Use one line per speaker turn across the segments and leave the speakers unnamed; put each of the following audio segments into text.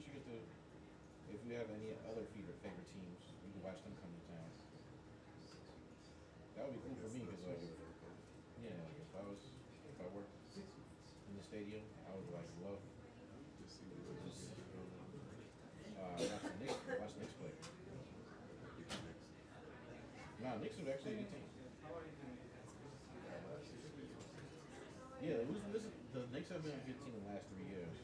you get to, if we have any other favorite teams, you can watch them come to town. That would be cool for me because like, yeah, if I worked in the stadium, I would like love to see watch the Knicks play. Nah, Knicks are actually a good team. Yeah, the Knicks have been a good team in the last 3 years.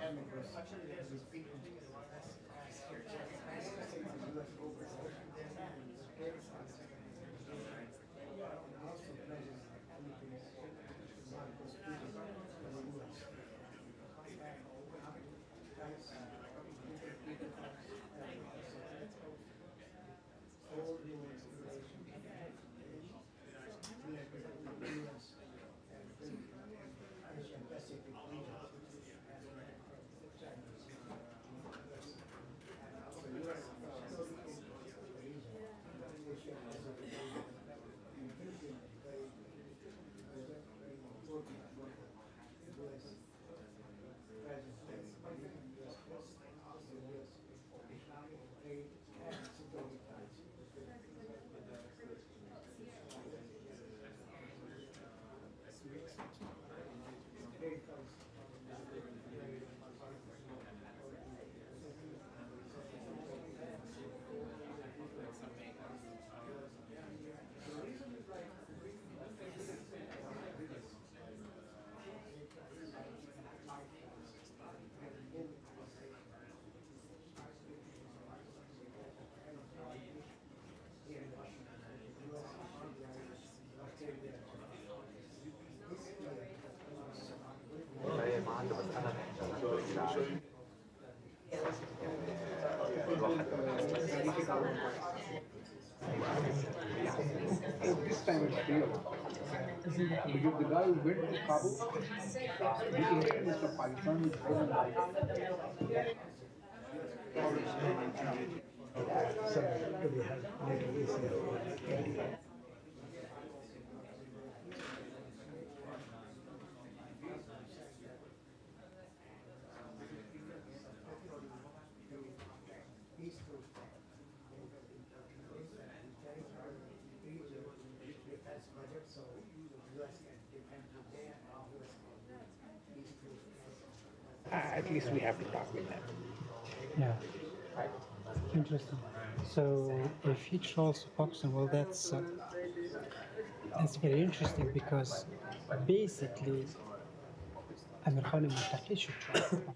Tammy Bruce. Oh, this time it's real. Because the guy who went to Kabul, the agent is from Pakistan, who's born in so we have later this year. At least we have to talk with them.
Yeah, interesting. So if he trolls Pakistan, well, that's very interesting because basically Amir Khan المنطقي should troll.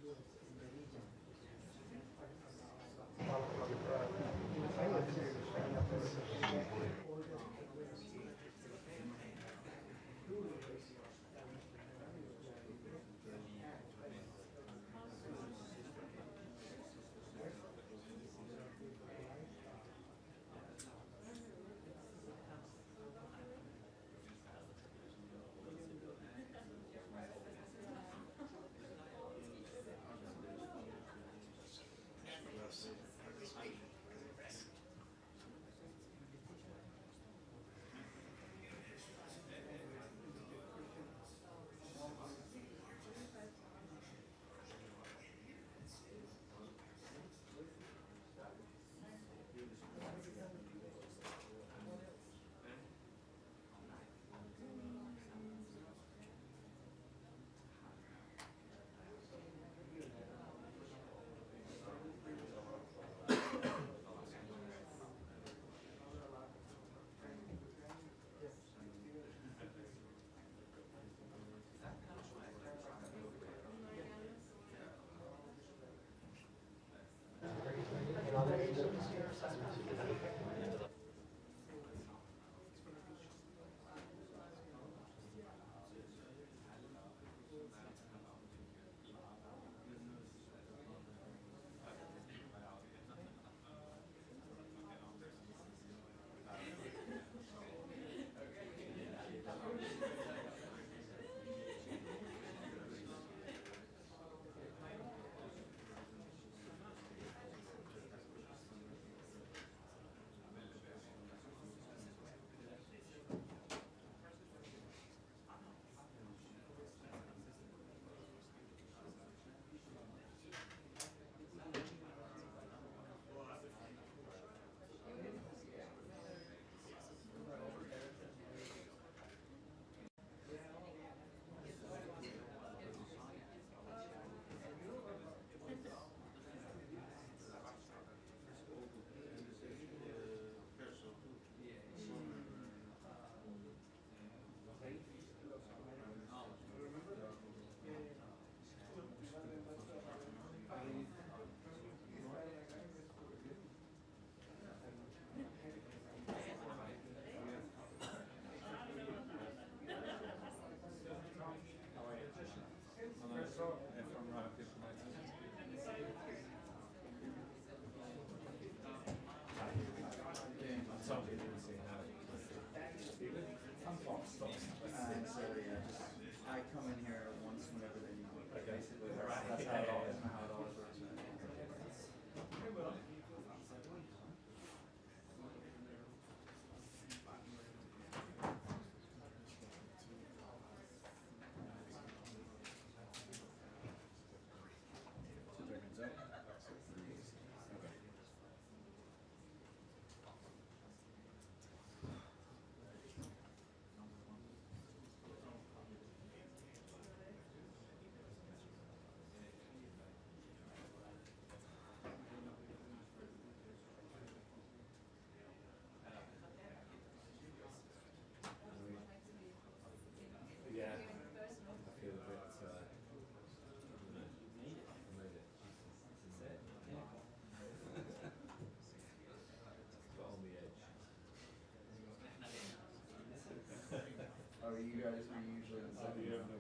I come in here once whenever they need me. Basically, that's how it always works. Oh, you guys are usually the second.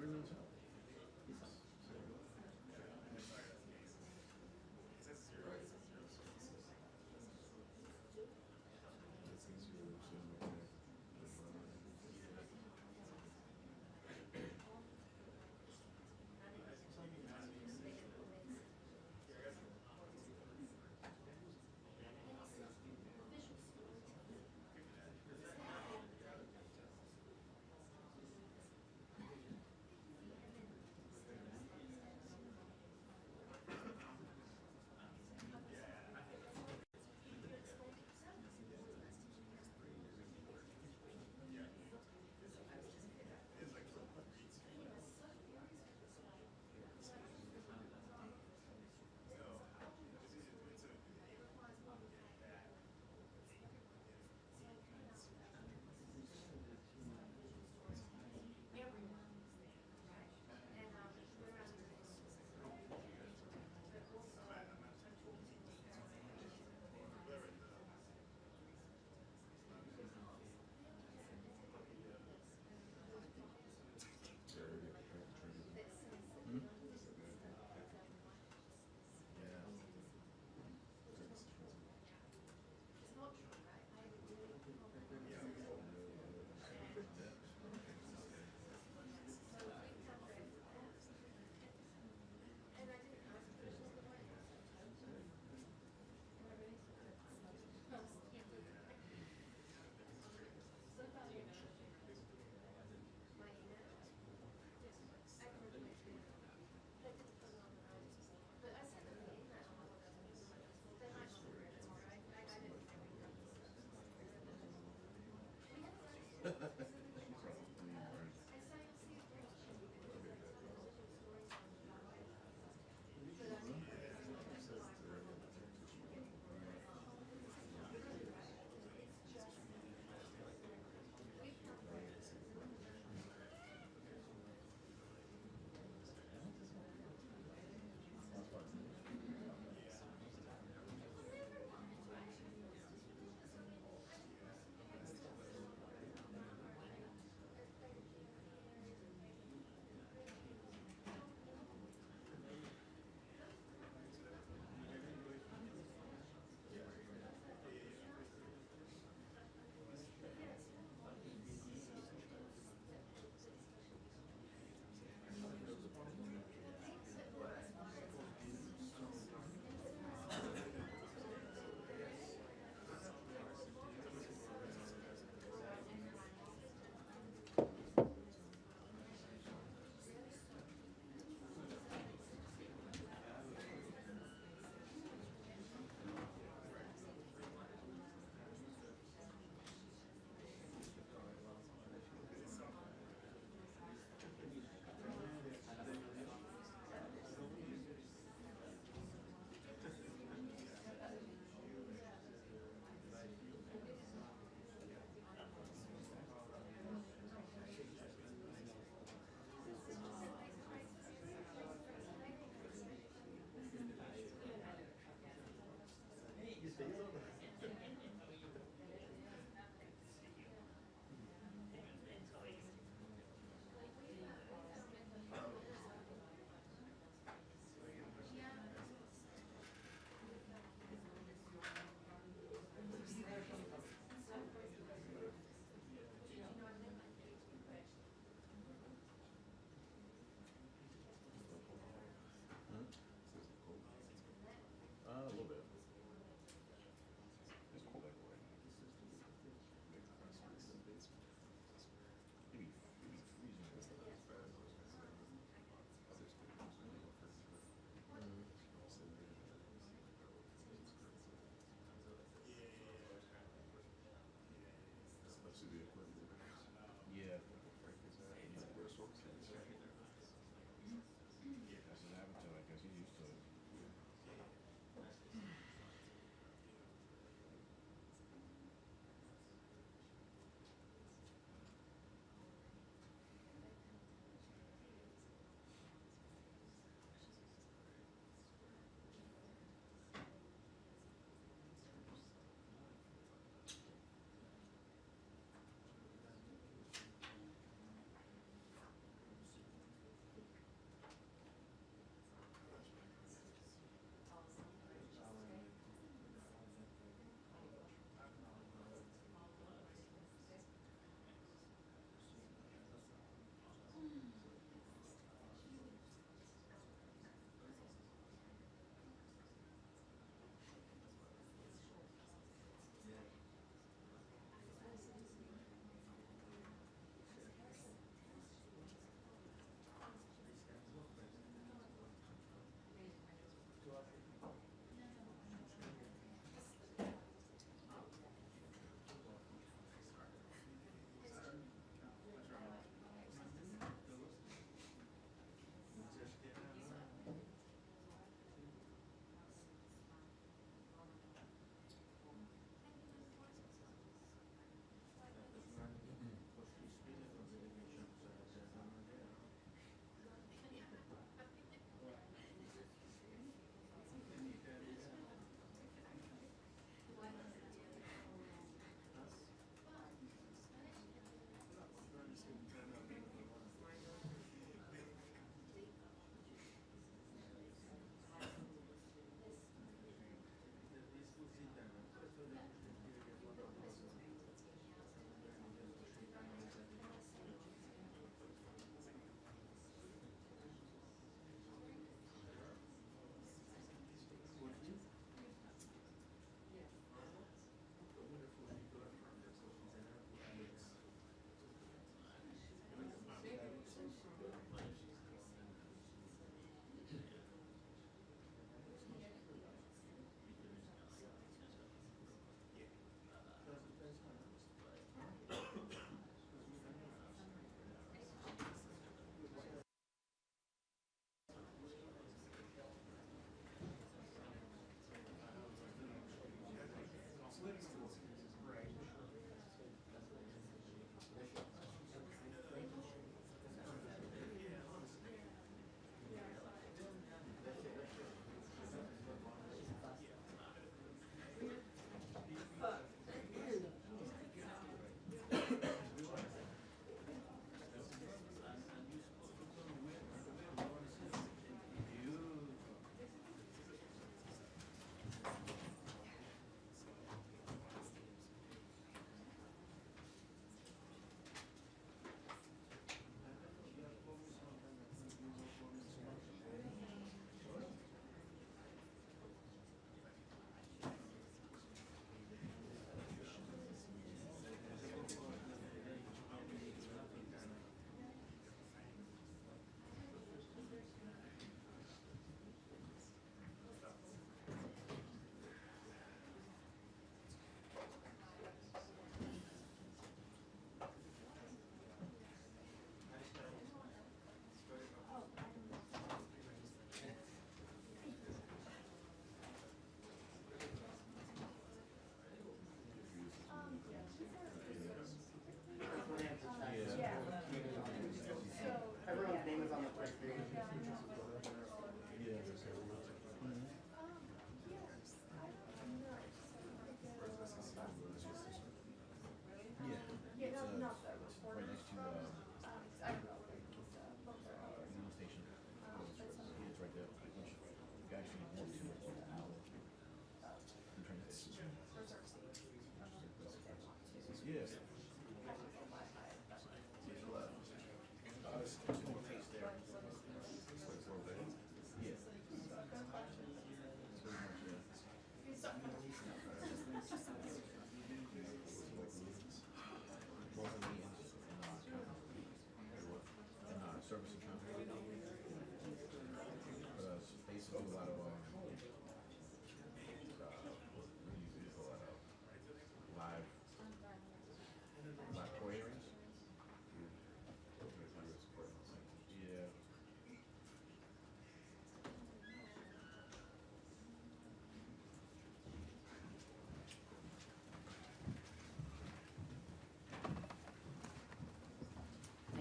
3 months out.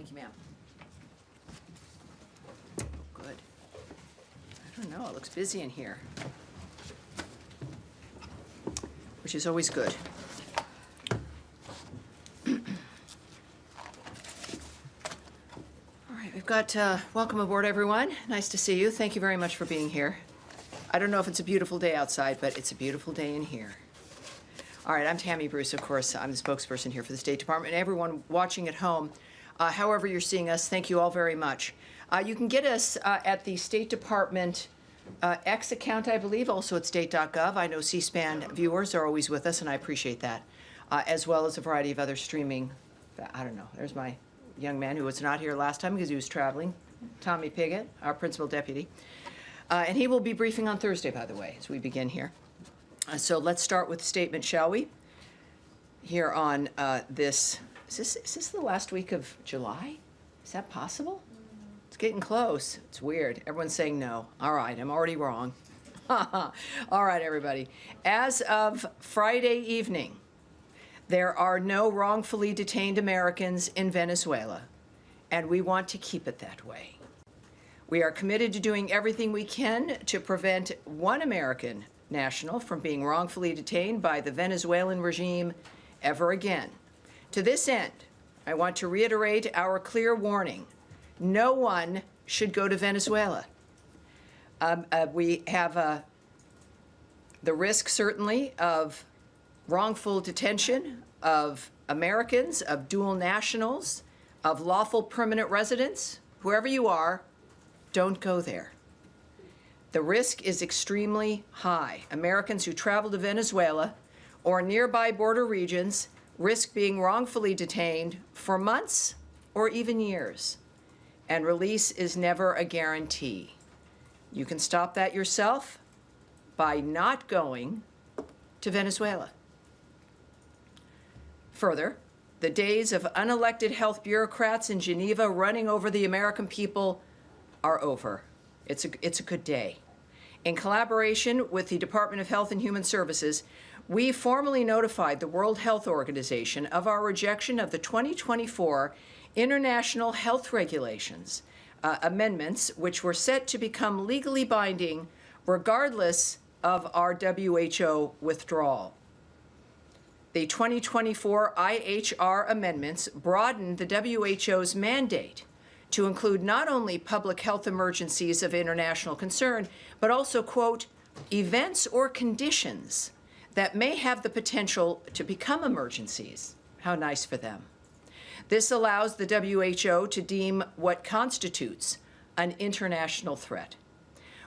Thank you, ma'am. Oh, good. I don't know, it looks busy in here, which is always good. All right, we've got, welcome aboard, everyone. Nice to see you. Thank you very much for being here. I don't know if it's a beautiful day outside, but it's a beautiful day in here. All right, I'm Tammy Bruce, of course. I'm the spokesperson here for the State Department. And everyone watching at home, however you're seeing us, thank you all very much. You can get us at the State Department X account, I believe, also at state.gov. I know C-SPAN viewers are always with us, and I appreciate that, as well as a variety of other streaming. I don't know. There's my young man who was not here last time because he was traveling, Tommy Piggott, our principal deputy. And he will be briefing on Thursday, by the way, as we begin here. So let's start with the statement, shall we? Here on this, is this the last week of July? Is that possible? It's getting close. It's weird. Everyone's saying no. All right, I'm already wrong. All right, everybody. As of Friday evening, there are no wrongfully detained Americans in Venezuela, and we want to keep it that way. We are committed to doing everything we can to prevent one American national from being wrongfully detained by the Venezuelan regime ever again. To this end, I want to reiterate our clear warning. No one should go to Venezuela. We have the risk, certainly, of wrongful detention of Americans, of dual nationals, of lawful permanent residents. Whoever you are, don't go there. The risk is extremely high. Americans who travel to Venezuela or nearby border regions risk being wrongfully detained for months or even years, and release is never a guarantee. You can stop that yourself by not going to Venezuela. Further, the days of unelected health bureaucrats in Geneva running over the American people are over. It's a good day. In collaboration with the Department of Health and Human Services, we formally notified the World Health Organization of our rejection of the 2024 International Health Regulations amendments, which were set to become legally binding regardless of our WHO withdrawal. The 2024 IHR amendments broadened the WHO's mandate to include not only public health emergencies of international concern, but also, quote, events or conditions that may have the potential to become emergencies. How nice for them. This allows the WHO to deem what constitutes an international threat.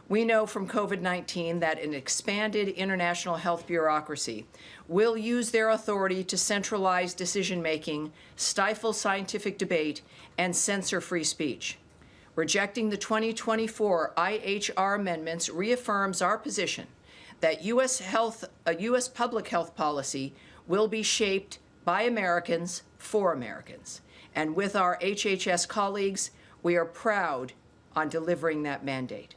We know from COVID-19 that an expanded international health bureaucracy will use their authority to centralize decision-making, stifle scientific debate, and censor free speech. Rejecting the 2024 IHR amendments reaffirms our position that U.S. public health policy will be shaped by Americans for Americans. And with our HHS colleagues, we are proud on delivering that mandate.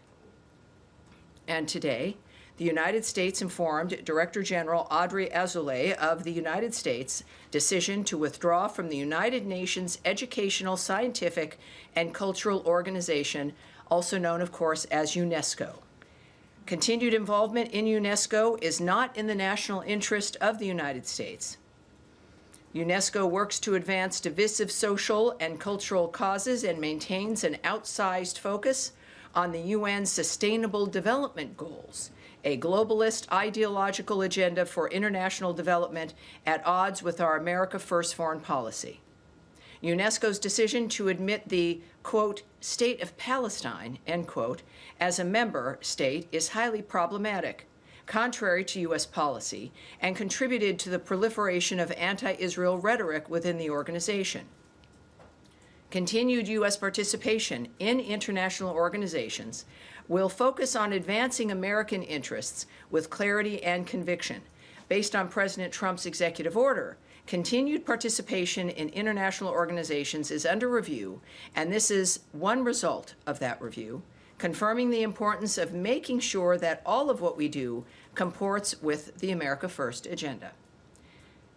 And today, the United States informed Director General Audrey Azoulay of the United States' decision to withdraw from the United Nations Educational, Scientific, and Cultural Organization, also known, of course, as UNESCO. Continued involvement in UNESCO is not in the national interest of the United States. UNESCO works to advance divisive social and cultural causes and maintains an outsized focus on the UN's Sustainable Development Goals, a globalist ideological agenda for international development at odds with our America First foreign policy. UNESCO's decision to admit the, quote, State of Palestine, end quote, as a member state is highly problematic, contrary to U.S. policy, and contributed to the proliferation of anti-Israel rhetoric within the organization. Continued U.S. participation in international organizations will focus on advancing American interests with clarity and conviction. Based on President Trump's executive order, continued participation in international organizations is under review, and this is one result of that review, confirming the importance of making sure that all of what we do comports with the America First agenda.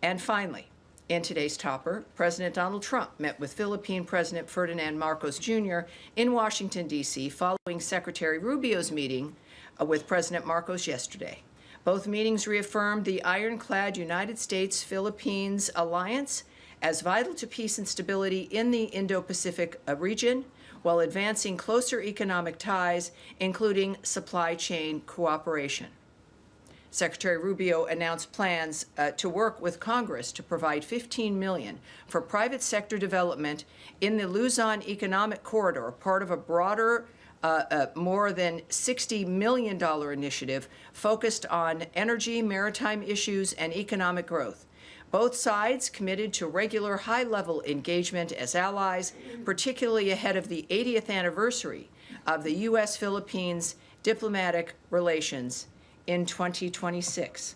And finally, In today's topper, President Donald Trump met with Philippine President Ferdinand Marcos Jr. in Washington, D.C., following Secretary Rubio's meeting with President Marcos yesterday. Both meetings reaffirmed the ironclad United States-Philippines alliance as vital to peace and stability in the Indo-Pacific region, while advancing closer economic ties, including supply chain cooperation. Secretary Rubio announced plans to work with Congress to provide $15 million for private sector development in the Luzon Economic Corridor, part of a broader, more than $60 million initiative focused on energy, maritime issues, and economic growth. Both sides committed to regular high-level engagement as allies, particularly ahead of the 80th anniversary of the U.S.-Philippines diplomatic relations in 2026.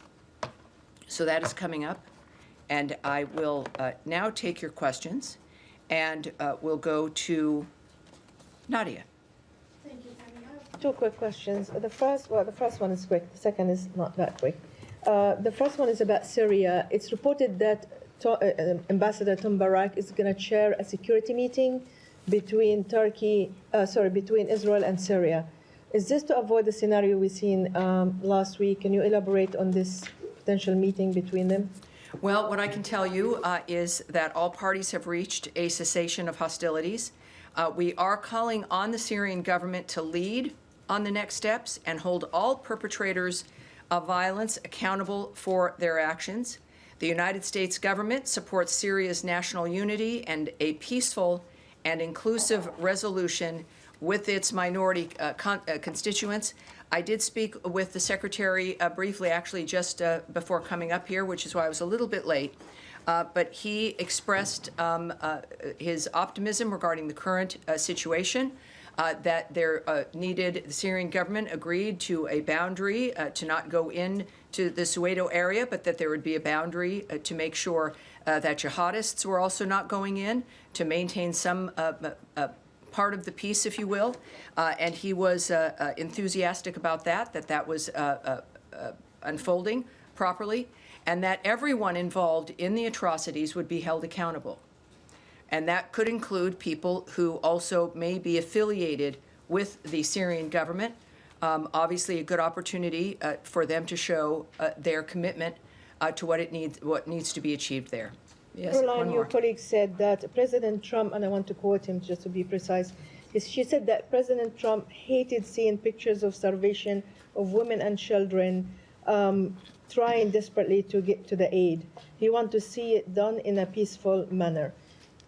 So that is coming up, and I will now take your questions, and we'll go to Nadia.
Thank you, Tammy. I have 2 quick questions. The first one is quick. The second is not that quick. The first one is about Syria. It's reported that Ambassador Tom Barak is going to chair a security meeting between between Israel and Syria. Is this to avoid the scenario we seen last week? Can you elaborate on this potential meeting between them?
Well, what I can tell you is that all parties have reached a cessation of hostilities. We are calling on the Syrian government to lead on the next steps and hold all perpetrators of violence accountable for their actions. The United States government supports Syria's national unity and a peaceful and inclusive resolution with its minority constituents. I did speak with the Secretary briefly, actually just before coming up here, which is why I was a little bit late. But he expressed his optimism regarding the current situation, that there the Syrian government agreed to a boundary to not go into the Soweto area, but that there would be a boundary to make sure that jihadists were also not going in, to maintain some part of the peace, if you will, and he was enthusiastic about that was unfolding properly, and that everyone involved in the atrocities would be held accountable. And that could include people who also may be affiliated with the Syrian government. Obviously, a good opportunity for them to show their commitment to what needs to be achieved there. Yes,
Caroline, your colleague said that President Trump, and I want to quote him just to be precise, she said that President Trump hated seeing pictures of starvation of women and children trying desperately to get to the aid. He wants to see it done in a peaceful manner.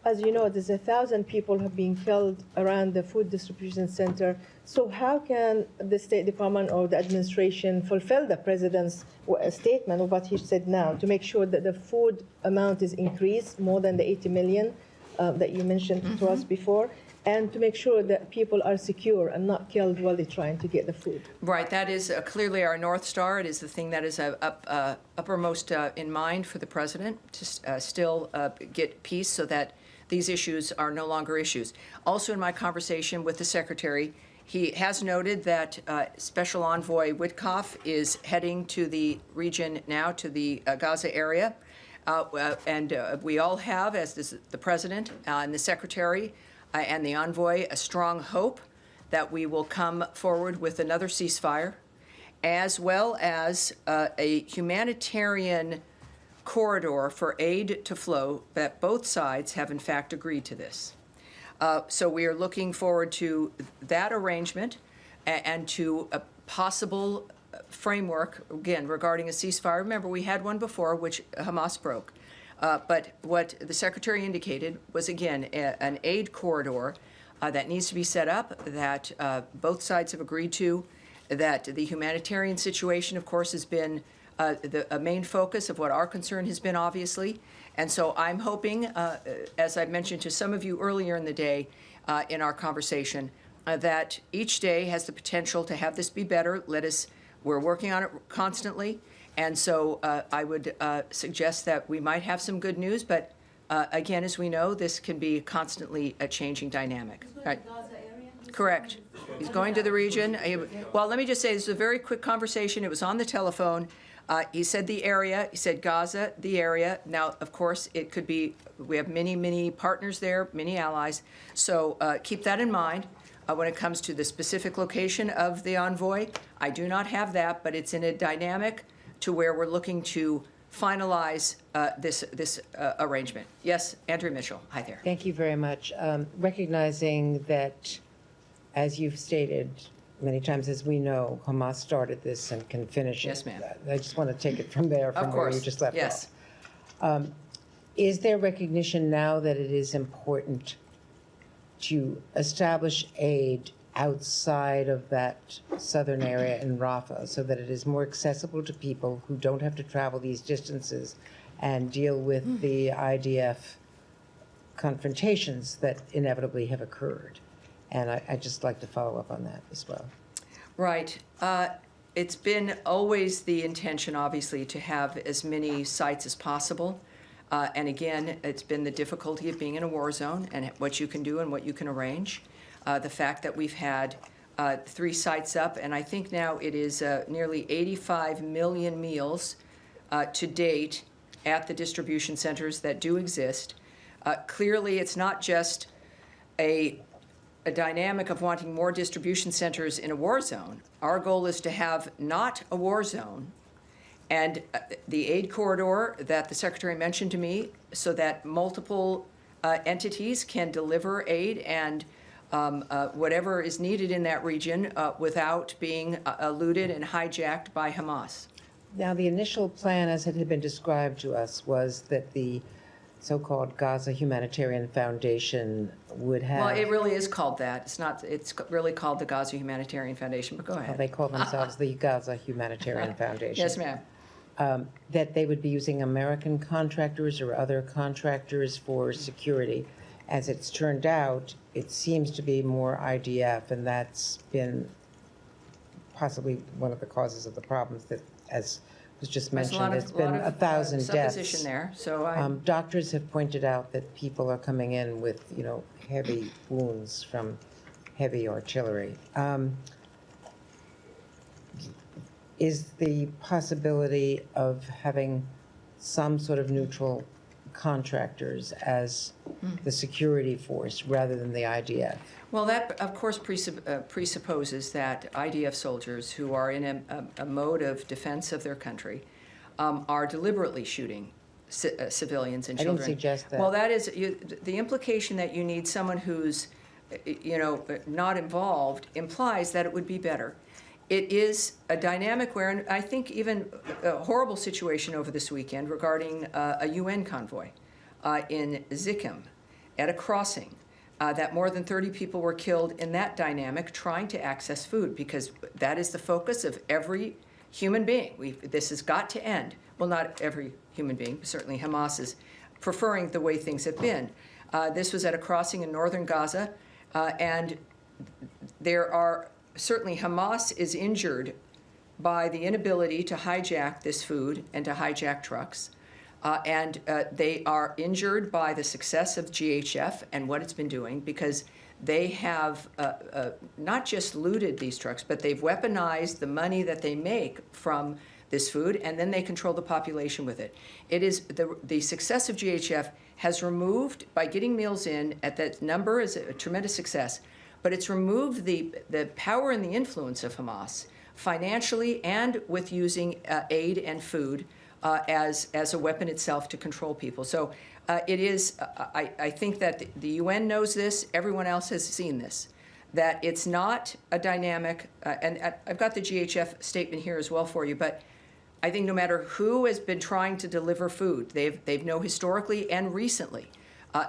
As you know, there's 1,000 people have been killed around the food distribution center. So how can the State Department or the administration fulfill the president's statement of what he said now to make sure that the food amount is increased more than the 80 million that you mentioned to us before, and to make sure that people are secure and not killed while they're trying to get the food?
Right, that is clearly our North Star. It is the thing that is uppermost in mind for the president, to still get peace so that these issues are no longer issues. Also, in my conversation with the Secretary, he has noted that Special Envoy Witkoff is heading to the region now, to the Gaza area. And we all have, as the President and the Secretary and the envoy, a strong hope that we will come forward with another ceasefire, as well as a humanitarian corridor for aid to flow, that both sides have in fact agreed to this. So we are looking forward to that arrangement and to a possible framework, again, regarding a ceasefire. Remember, we had one before, which Hamas broke. But what the Secretary indicated was, again, an aid corridor that needs to be set up, that both sides have agreed to, that the humanitarian situation, of course, has been a main focus of what our concern has been, obviously. And so I'm hoping, as I mentioned to some of you earlier in the day in our conversation, that each day has the potential to have this be better. We're working on it constantly. And so I would suggest that we might have some good news. But again, as we know, this can be constantly a changing dynamic. Right. Correct. He's going to the region. Well, let me just say, this is a very quick conversation. It was on the telephone. He said the area, he said Gaza, the area. Now, of course, it could be, we have many, many partners there, many allies. So keep that in mind when it comes to the specific location of the envoy. I do not have that, but it's in a dynamic to where we're looking to finalize this arrangement. Yes, Andrea Mitchell, hi there.
Thank you very much. Recognizing that, as you've stated many times, as we know, Hamas started this and can finish it.
Yes, ma'am.
I just want to take it from there, from where you just left
yes.
off. Is there recognition now that it is important to establish aid outside of that southern area in Rafah so that it is more accessible to people who don't have to travel these distances and deal with the IDF confrontations that inevitably have occurred? And I'd just like to follow up on that as well.
Right. It's been always the intention, obviously, to have as many sites as possible. And again, it's been the difficulty of being in a war zone and what you can do and what you can arrange. The fact that we've had 3 sites up, and I think now it is nearly 85 million meals to date at the distribution centers that do exist. Clearly, it's not just a dynamic of wanting more distribution centers in a war zone. Our goal is to have not a war zone, and the aid corridor that the Secretary mentioned to me, so that multiple entities can deliver aid and whatever is needed in that region without being looted and hijacked by Hamas.
Now, the initial plan, as it had been described to us, was that the so-called Gaza Humanitarian Foundation would have...
Well, it really is called that. It's not. It's really called the Gaza Humanitarian Foundation, but go ahead.
Well, they call themselves the Gaza Humanitarian Foundation.
Yes, ma'am.
That they would be using American contractors or other contractors for security. As it's turned out, it seems to be more IDF, and that's been possibly one of the causes of the problems that, as was just mentioned, there's been 1,000 deaths.
Supposition there, so
doctors have pointed out that people are coming in with, heavy wounds from heavy artillery. Is the possibility of having some sort of neutral contractors as the security force rather than the IDF?
Well, that, of course, presupposes that IDF soldiers who are in a mode of defense of their country are deliberately shooting civilians and children.
I didn't suggest that.
Well, that is the implication that you need someone who's, not involved implies that it would be better. It is a dynamic where, and I think even a horrible situation over this weekend regarding a UN convoy in Zichem at a crossing. That more than 30 people were killed in that dynamic trying to access food, because that is the focus of every human being. This has got to end. Well, not every human being, but certainly Hamas is preferring the way things have been. This was at a crossing in northern Gaza, and there are certainly Hamas is injured by the inability to hijack this food and to hijack trucks. And they are injured by the success of GHF and what it's been doing, because they have not just looted these trucks, but they've weaponized the money that they make from this food, and then they control the population with it. It is the success of GHF has removed, by getting meals in at that number is a tremendous success, but it's removed the power and the influence of Hamas financially and with using aid and food as a weapon itself to control people. So it is, I think that the UN knows this, everyone else has seen this, that it's not a dynamic, and I've got the GHF statement here as well for you, but I think no matter who has been trying to deliver food, they've known historically and recently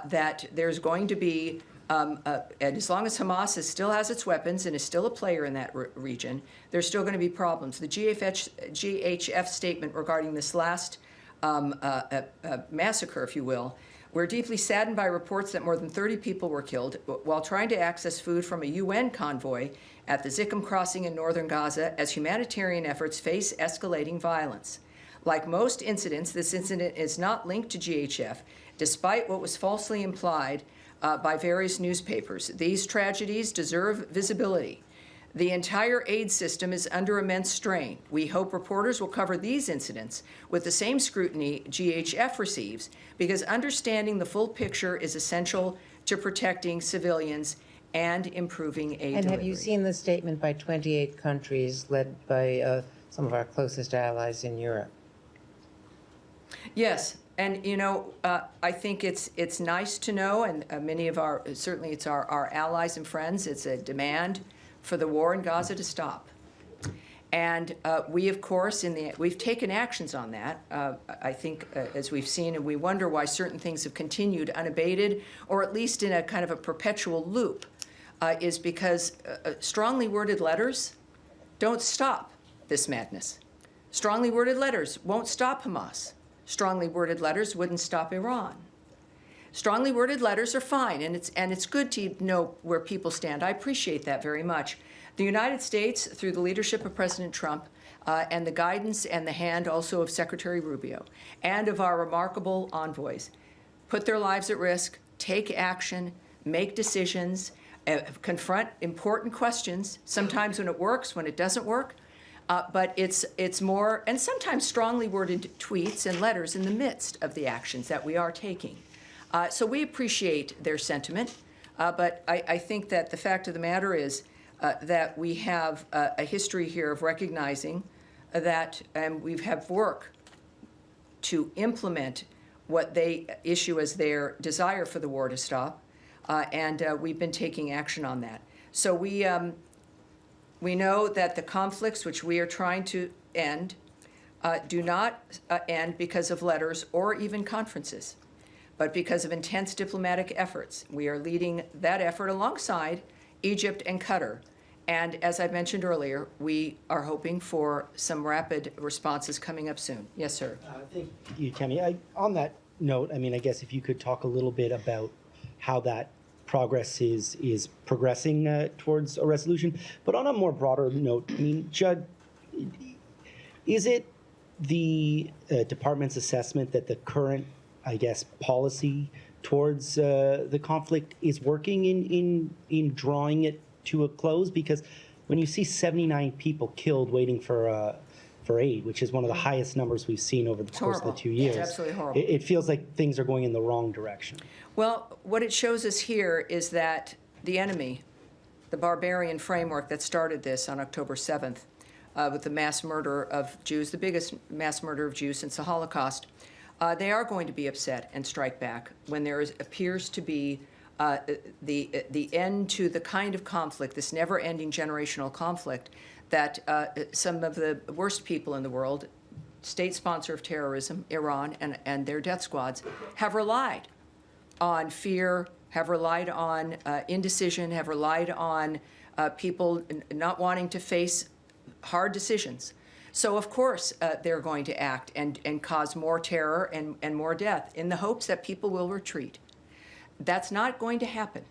that there's going to be, and as long as Hamas still has its weapons and is still a player in that region, there's still going to be problems. The GHF statement regarding this last massacre, if you will, we're deeply saddened by reports that more than 30 people were killed while trying to access food from a UN convoy at the Zichem crossing in northern Gaza as humanitarian efforts face escalating violence. Like most incidents, this incident is not linked to GHF, despite what was falsely implied by various newspapers. These tragedies deserve visibility. The entire aid system is under immense strain. We hope reporters will cover these incidents with the same scrutiny GHF receives, because understanding the full picture is essential to protecting civilians and improving aid
And
delivery.
have you seen the statement by 28 countries led by some of our closest allies in Europe?
Yes, and I think it's nice to know, and many of certainly it's our allies and friends, it's a demand for the war in Gaza to stop. And we, of course, we've taken actions on that, I think, as we've seen, and we wonder why certain things have continued unabated, or at least in a kind of a perpetual loop, is because strongly worded letters don't stop this madness. Strongly worded letters won't stop Hamas. Strongly worded letters wouldn't stop Iran. Strongly worded letters are fine, and it's good to know where people stand. I appreciate that very much. The United States, through the leadership of President Trump, and the guidance and the hand also of Secretary Rubio, and of our remarkable envoys, put their lives at risk, take action, make decisions, confront important questions, sometimes when it works, when it doesn't work, but it's more, and sometimes strongly worded tweets and letters in the midst of the actions that we are taking. So we appreciate their sentiment, but I think that the fact of the matter is that we have a history here of recognizing that we have work to implement what they issue as their desire for the war to stop, and we've been taking action on that. So we know that the conflicts which we are trying to end do not end because of letters or even conferences, but because of intense diplomatic efforts. We are leading that effort alongside Egypt and Qatar. And as I mentioned earlier, we are hoping for some rapid responses coming up soon. Yes, sir.
Thank you, Tammy. On that note, I mean, I guess if you could talk a little bit about how that progress is progressing towards a resolution. But on a more broader note, I mean, Judd, is it the department's assessment that the current, I guess, policy towards the conflict is working in drawing it to a close? Because when you see 79 people killed waiting for aid, which is one of the highest numbers we've seen over the course of the 2 years,
It's absolutely horrible.
It feels like things are going in the wrong direction.
Well, what it shows us here is that the enemy, the barbarian framework that started this on October 7th, with the mass murder of Jews, the biggest mass murder of Jews since the Holocaust, they are going to be upset and strike back when there appears to be the end to the kind of conflict, this never-ending generational conflict that some of the worst people in the world, state sponsor of terrorism, Iran, and their death squads, have relied on fear, have relied on indecision, have relied on people not wanting to face hard decisions. So, of course, they're going to act and cause more terror and more death in the hopes that people will retreat. That's not going to happen.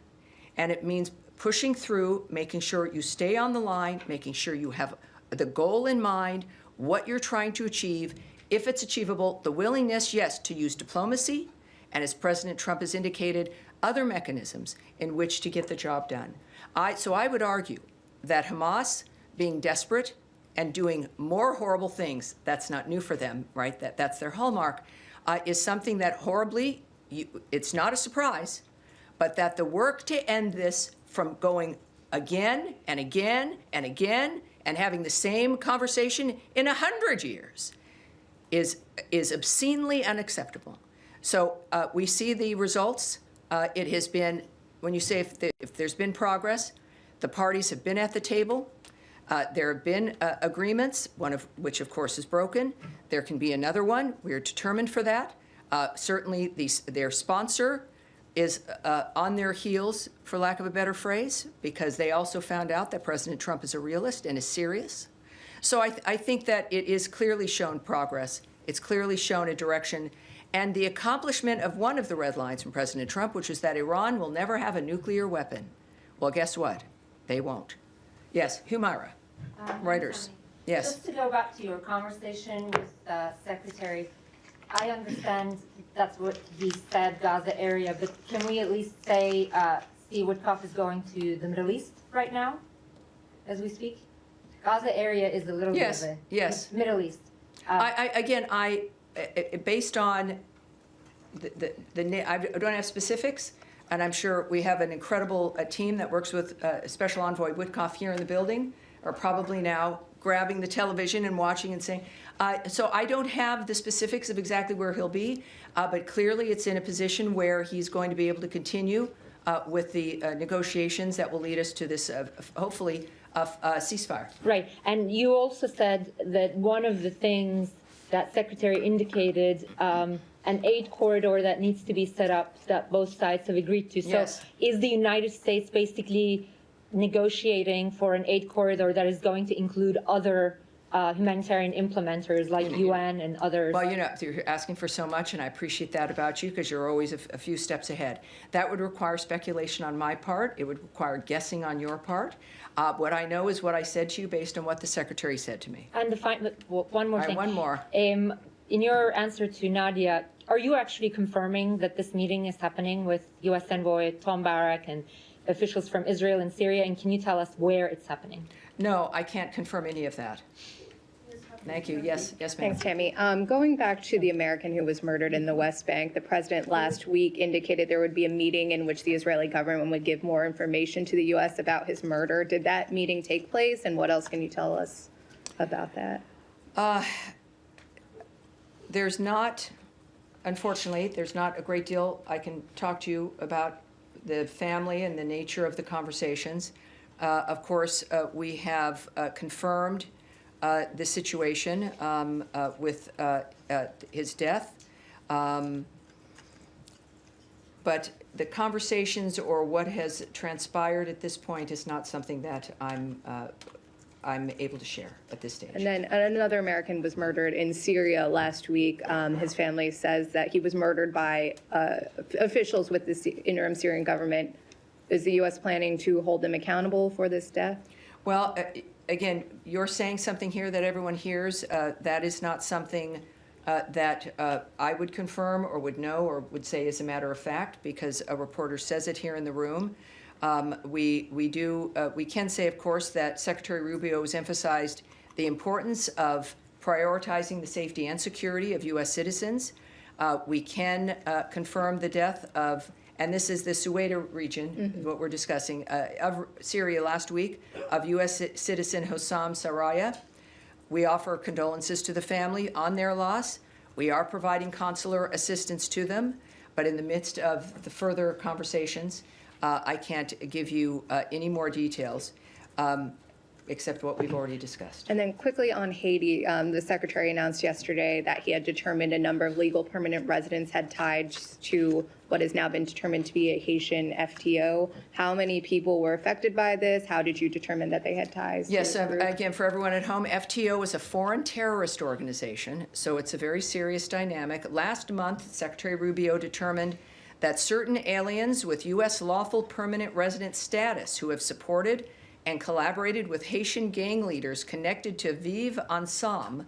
And it means pushing through, making sure you stay on the line, making sure you have the goal in mind, what you're trying to achieve, if it's achievable, the willingness, yes, to use diplomacy, and as President Trump has indicated, other mechanisms in which to get the job done. So I would argue that Hamas, being desperate and doing more horrible things, that's not new for them, right? That's their hallmark, is something that horribly, it's not a surprise, but that the work to end this from going again and again and again and having the same conversation in 100 years is obscenely unacceptable. So we see the results. It has been, when you say if there's been progress, the parties have been at the table. There have been agreements, one of which, of course, is broken. There can be another one. We are determined for that. Certainly, their sponsor is on their heels, for lack of a better phrase, because they also found out that President Trump is a realist and is serious. So I think that it is clearly shown progress. It's clearly shown a direction. And the accomplishment of one of the red lines from President Trump, which is that Iran will never have a nuclear weapon. Well, guess what? They won't. Yes, Humaira, Reuters. Yes.
Just to go back to your conversation with Secretary, I understand that's what he said, Gaza area, but can we at least say Steve Witkoff is going to the Middle East right now? as we speak? Gaza area is a little
Yes,
bit of a
yes.
Middle East.
Based on I don't have specifics, and I'm sure we have an incredible team that works with Special Envoy Witkoff here in the building, are probably now grabbing the television and watching and saying, so I don't have the specifics of exactly where he'll be, but clearly it's in a position where he's going to be able to continue with the negotiations that will lead us to this, hopefully, ceasefire.
Right, and you also said that one of the things that Secretary indicated, an aid corridor that needs to be set up that both sides have agreed to. So
Yes.
is the United States basically negotiating for an aid corridor that is going to include other humanitarian implementers like UN and others?
Well, you know, you're asking for so much, and I appreciate that about you because you're always a few steps ahead. That would require speculation on my part. It would require guessing on your part. What I know is what I said to you based on what the Secretary said to me.
And one more
All right,
thing.
one more.
In your answer to Nadia, are you actually confirming that this meeting is happening with U.S. Envoy Tom Barak and officials from Israel and Syria? And can you tell us where it's happening?
No, I can't confirm any of that. Thank you. Yes, yes, ma'am.
Thanks, Tammy. Going back to the American who was murdered in the West Bank, the president last week indicated there would be a meeting in which the Israeli government would give more information to the U.S. about his murder. Did that meeting take place, and what else can you tell us about that?
There's not, unfortunately, there's not a great deal I can talk to you about the family and the nature of the conversations. Of course, we have confirmed the situation with his death. But the conversations or what has transpired at this point is not something that I'm able to share at this stage.
And then another American was murdered in Syria last week. His family says that he was murdered by officials with the interim Syrian government. Is the U.S. planning to hold them accountable for this death?
Well, again, you're saying something here that everyone hears. That is not something that I would confirm or would know or would say as a matter of fact, because a reporter says it here in the room. We can say, of course, that Secretary Rubio has emphasized the importance of prioritizing the safety and security of U.S. citizens. We can confirm the death of, and this is the Suwaida region, what we're discussing, of Syria last week, of U.S. citizen Hossam Saraya. We offer condolences to the family on their loss. We are providing consular assistance to them, but in the midst of the further conversations, I can't give you any more details except what we've already discussed.
And then quickly on Haiti, the secretary announced yesterday that he had determined a number of legal permanent residents had ties to what has now been determined to be a Haitian FTO. How many people were affected by this? How did you determine that they had ties?
Yes, again, for everyone at home, FTO is a foreign terrorist organization, so it's a very serious dynamic. Last month, Secretary Rubio determined that certain aliens with U.S. lawful permanent resident status who have supported and collaborated with Haitian gang leaders connected to Vive Ensemble,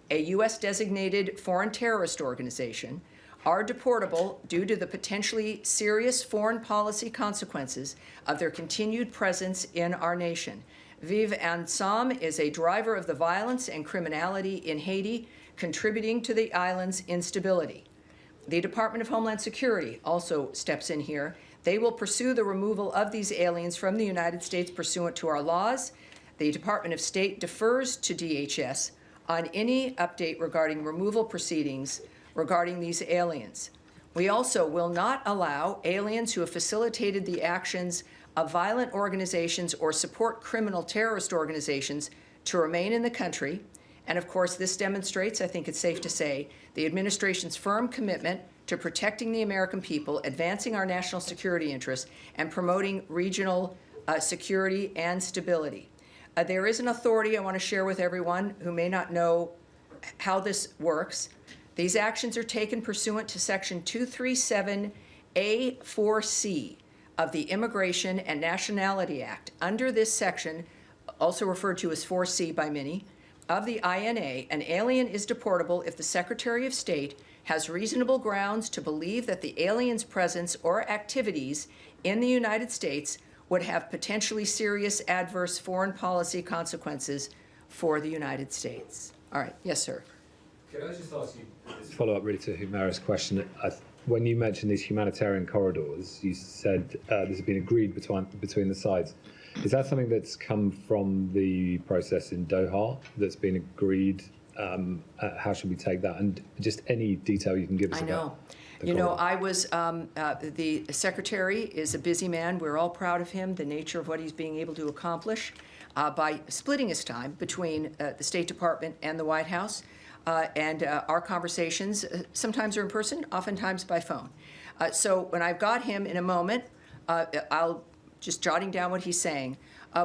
a U.S. designated foreign terrorist organization, are deportable due to the potentially serious foreign policy consequences of their continued presence in our nation. Vive Ensemble is a driver of the violence and criminality in Haiti, contributing to the island's instability. The Department of Homeland Security also steps in here. They will pursue the removal of these aliens from the United States pursuant to our laws. The Department of State defers to DHS on any update regarding removal proceedings regarding these aliens. We also will not allow aliens who have facilitated the actions of violent organizations or support criminal terrorist organizations to remain in the country. And of course, this demonstrates, I think it's safe to say, the administration's firm commitment to protecting the American people, advancing our national security interests, and promoting regional security and stability. There is an authority I want to share with everyone who may not know how this works. These actions are taken pursuant to Section 237A4C of the Immigration and Nationality Act. Under this section, also referred to as 4C by many, of the INA, an alien is deportable if the Secretary of State has reasonable grounds to believe that the alien's presence or activities in the United States would have potentially serious adverse foreign policy consequences for the United States. All right, yes, sir.
Can I just ask you, follow up really to Humera's question? When you mentioned these humanitarian corridors, you said this has been agreed between the sides. Is that something that's come from the process in Doha that's been agreed? How should we take that? And just any detail you can give us
I know.
about
You know, I was, the secretary is a busy man. We're all proud of him, the nature of what he's being able to accomplish by splitting his time between the State Department and the White House. And our conversations sometimes are in person, oftentimes by phone. So when I've got him in a moment, I'll just jotting down what he's saying.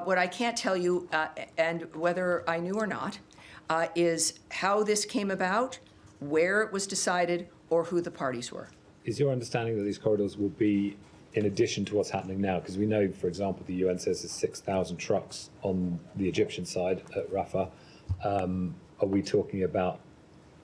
What I can't tell you, and whether I knew or not, is how this came about, where it was decided, or who the parties were.
Is your understanding that these corridors will be in addition to what's happening now? Because we know, for example, the UN says there's 6,000 trucks on the Egyptian side at Rafah. Are we talking about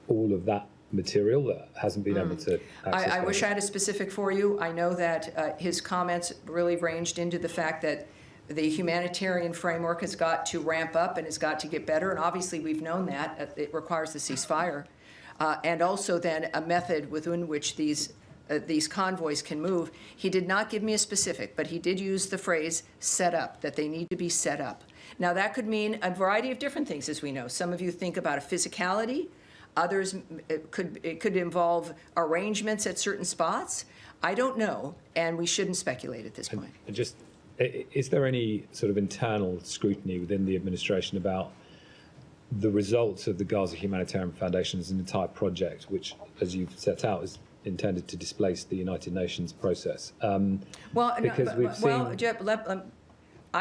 all of that material that hasn't been able to access?
I wish I had a specific for you. I know that his comments really ranged into the fact that the humanitarian framework has got to ramp up and has got to get better, and obviously we've known that. It requires the ceasefire. And also then a method within which these convoys can move. He did not give me a specific, but he did use the phrase set up, that they need to be set up. Now that could mean a variety of different things, as we know. Some of you think about a physicality. Others, it could involve arrangements at certain spots. I don't know, and we shouldn't speculate at this point.
And just, is there any sort of internal scrutiny within the administration about the results of the Gaza Humanitarian Foundation as an entire project, which, as you've set out, is intended to displace the United Nations process?
I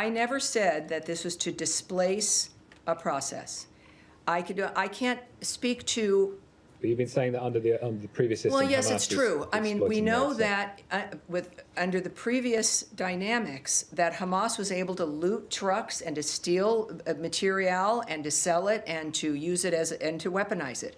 never said that this was to displace a process. I can't speak to.
But you've been saying that under the previous system.
Well, yes,
Hamas
it's true. I mean, we know
that
under the previous dynamics that Hamas was able to loot trucks and to steal material and to sell it and to use it and to weaponize it.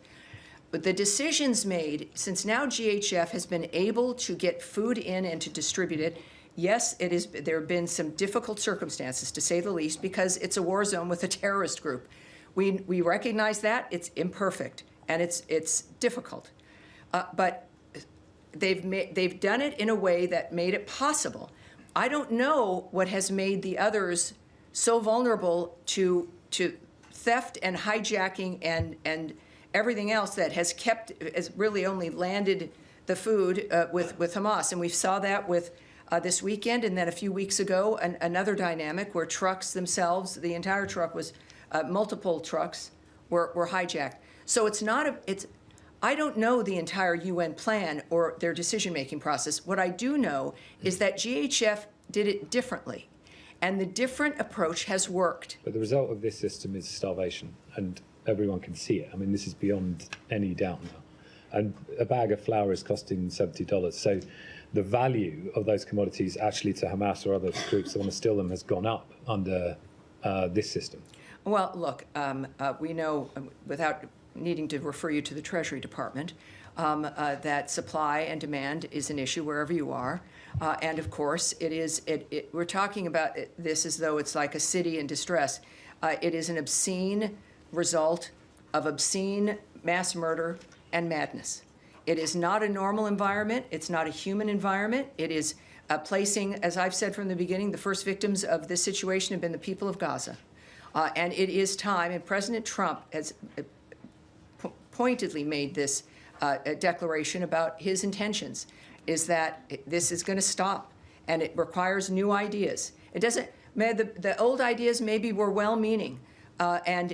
But the decisions made, since now GHF has been able to get food in and to distribute it, yes, there have been some difficult circumstances, to say the least, because it's a war zone with a terrorist group. We recognize that. It's imperfect, and it's difficult. But they've done it in a way that made it possible. I don't know what has made the others so vulnerable to theft and hijacking and everything else that has really only landed the food with Hamas. And we saw that with this weekend, and then a few weeks ago, another dynamic where trucks themselves, the entire truck was, multiple trucks were hijacked. So I don't know the entire UN plan or their decision-making process. What I do know is that GHF did it differently, and the different approach has worked.
But the result of this system is starvation, and everyone can see it. I mean, this is beyond any doubt now. And a bag of flour is costing $70. So the value of those commodities actually to Hamas or other groups that want to steal them has gone up under this system.
Well, look, we know, without needing to refer you to the Treasury Department, that supply and demand is an issue wherever you are. And of course, we're talking about this as though it's like a city in distress. It is an obscene result of obscene mass murder and madness. It is not a normal environment. It's not a human environment. It is placing, as I've said from the beginning, the first victims of this situation have been the people of Gaza. And it is time, and President Trump has pointedly made this declaration about his intentions, is that this is going to stop, and it requires new ideas. It doesn't, the old ideas maybe were well-meaning, and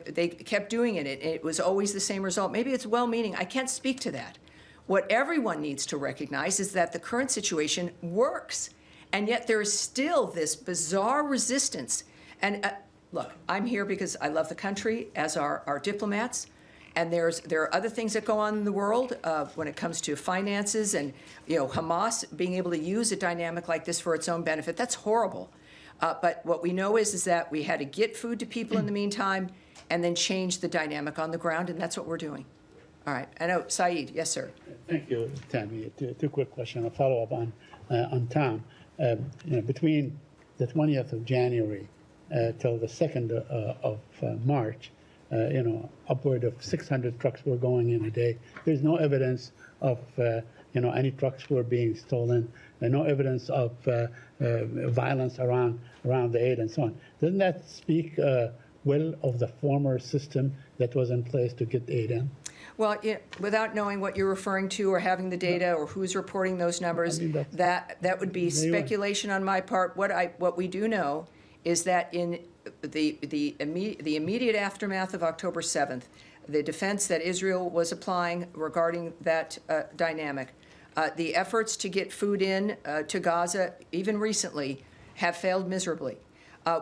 they kept doing it. It was always the same result. Maybe it's well-meaning. I can't speak to that. What everyone needs to recognize is that the current situation works, and yet there is still this bizarre resistance. And look, I'm here because I love the country, as are our diplomats, and there are other things that go on in the world when it comes to finances and Hamas being able to use a dynamic like this for its own benefit. That's horrible. But what we know is that we had to get food to people in the meantime and then change the dynamic on the ground, and that's what we're doing. All right. I know, Saeed. Yes, sir.
Thank you, Tammy. Two quick questions. A follow-up on Tom. Between the 20th of January till the 2nd of March, upward of 600 trucks were going in a day. There's no evidence of any trucks were being stolen, no evidence of violence around the aid and so on. Doesn't that speak well of the former system that was in place to get aid in?
Well, without knowing what you're referring to or having the data or who's reporting those numbers, that would be speculation on my part. What we do know is that in the immediate aftermath of October 7th, the defense that Israel was applying regarding that dynamic, the efforts to get food in to Gaza, even recently, have failed miserably.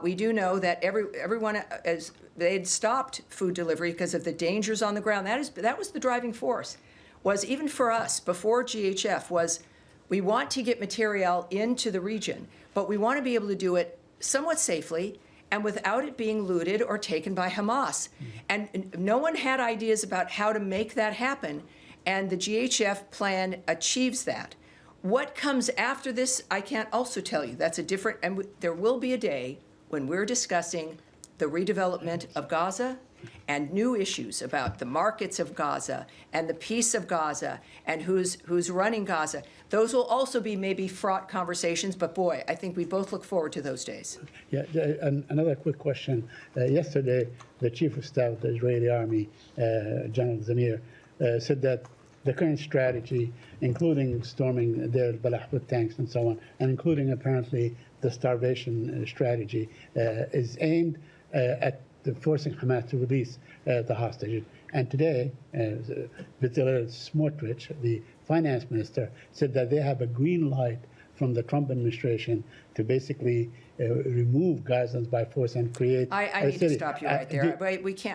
We do know that everyone, as they had stopped food delivery because of the dangers on the ground. That was the driving force. Was even for us before GHF was we want to get material into the region, but we want to be able to do it somewhat safely and without it being looted or taken by Hamas. And no one had ideas about how to make that happen, and the GHF plan achieves that. What comes after this, I can't also tell you. That's a different, and there will be a day when we're discussing the redevelopment of Gaza and new issues about the markets of Gaza and the peace of Gaza and who's running Gaza. Those will also be maybe fraught conversations, but boy, I think we both look forward to those days.
Yeah, another quick question. Yesterday, the Chief of Staff of the Israeli Army, General Zamir, said that the current strategy, including storming Deir al-Balah with tanks and so on, and including apparently the starvation strategy, is aimed at forcing Hamas to release the hostages. And today, Bezalel Smotrich, the finance minister, said that they have a green light from the Trump administration to basically remove Gazans by force and create.
I need to stop you right there.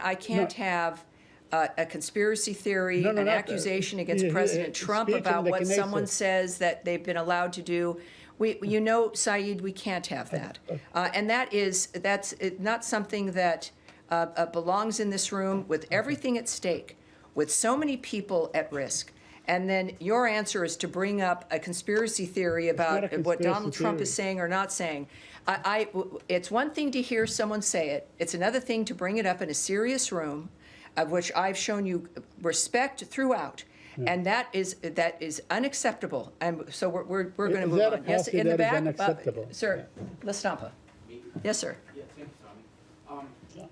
I can't have a conspiracy theory, an accusation against President Trump about what someone says that they've been allowed to do. Saeed, we can't have that. And that's not something that belongs in this room with everything at stake, with so many people at risk. And then your answer is to bring up a conspiracy theory about what Donald Trump is saying or not saying. It's one thing to hear someone say it. It's another thing to bring it up in a serious room, of which I've shown you respect throughout. And that is unacceptable. And so we're going to move on. Yes, in the back, sir, La Stampa. Yes, sir.
Yeah, thank you, Tommy.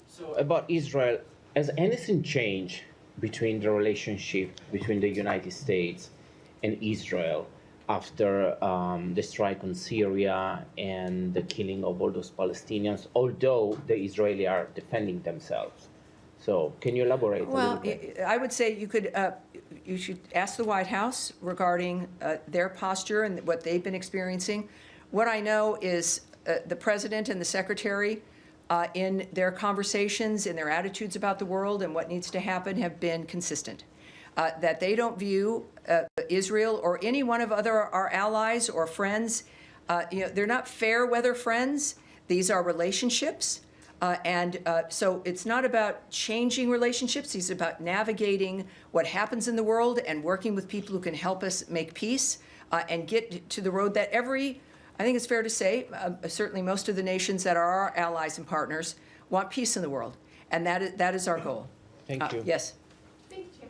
So about Israel, has anything changed between the relationship between the United States and Israel after the strike on Syria and the killing of all those Palestinians, although the Israelis are defending themselves? So can you elaborate a little bit?
I would say you should ask the White House regarding their posture and what they've been experiencing. What I know is the president and the secretary in their conversations, in their attitudes about the world and what needs to happen have been consistent. That they don't view Israel or any one of our allies or friends, they're not fair weather friends. These are relationships. So it's not about changing relationships. It's about navigating what happens in the world and working with people who can help us make peace and get to the road that I think it's fair to say, certainly most of the nations that are our allies and partners want peace in the world. And that is our goal.
Thank you.
Yes.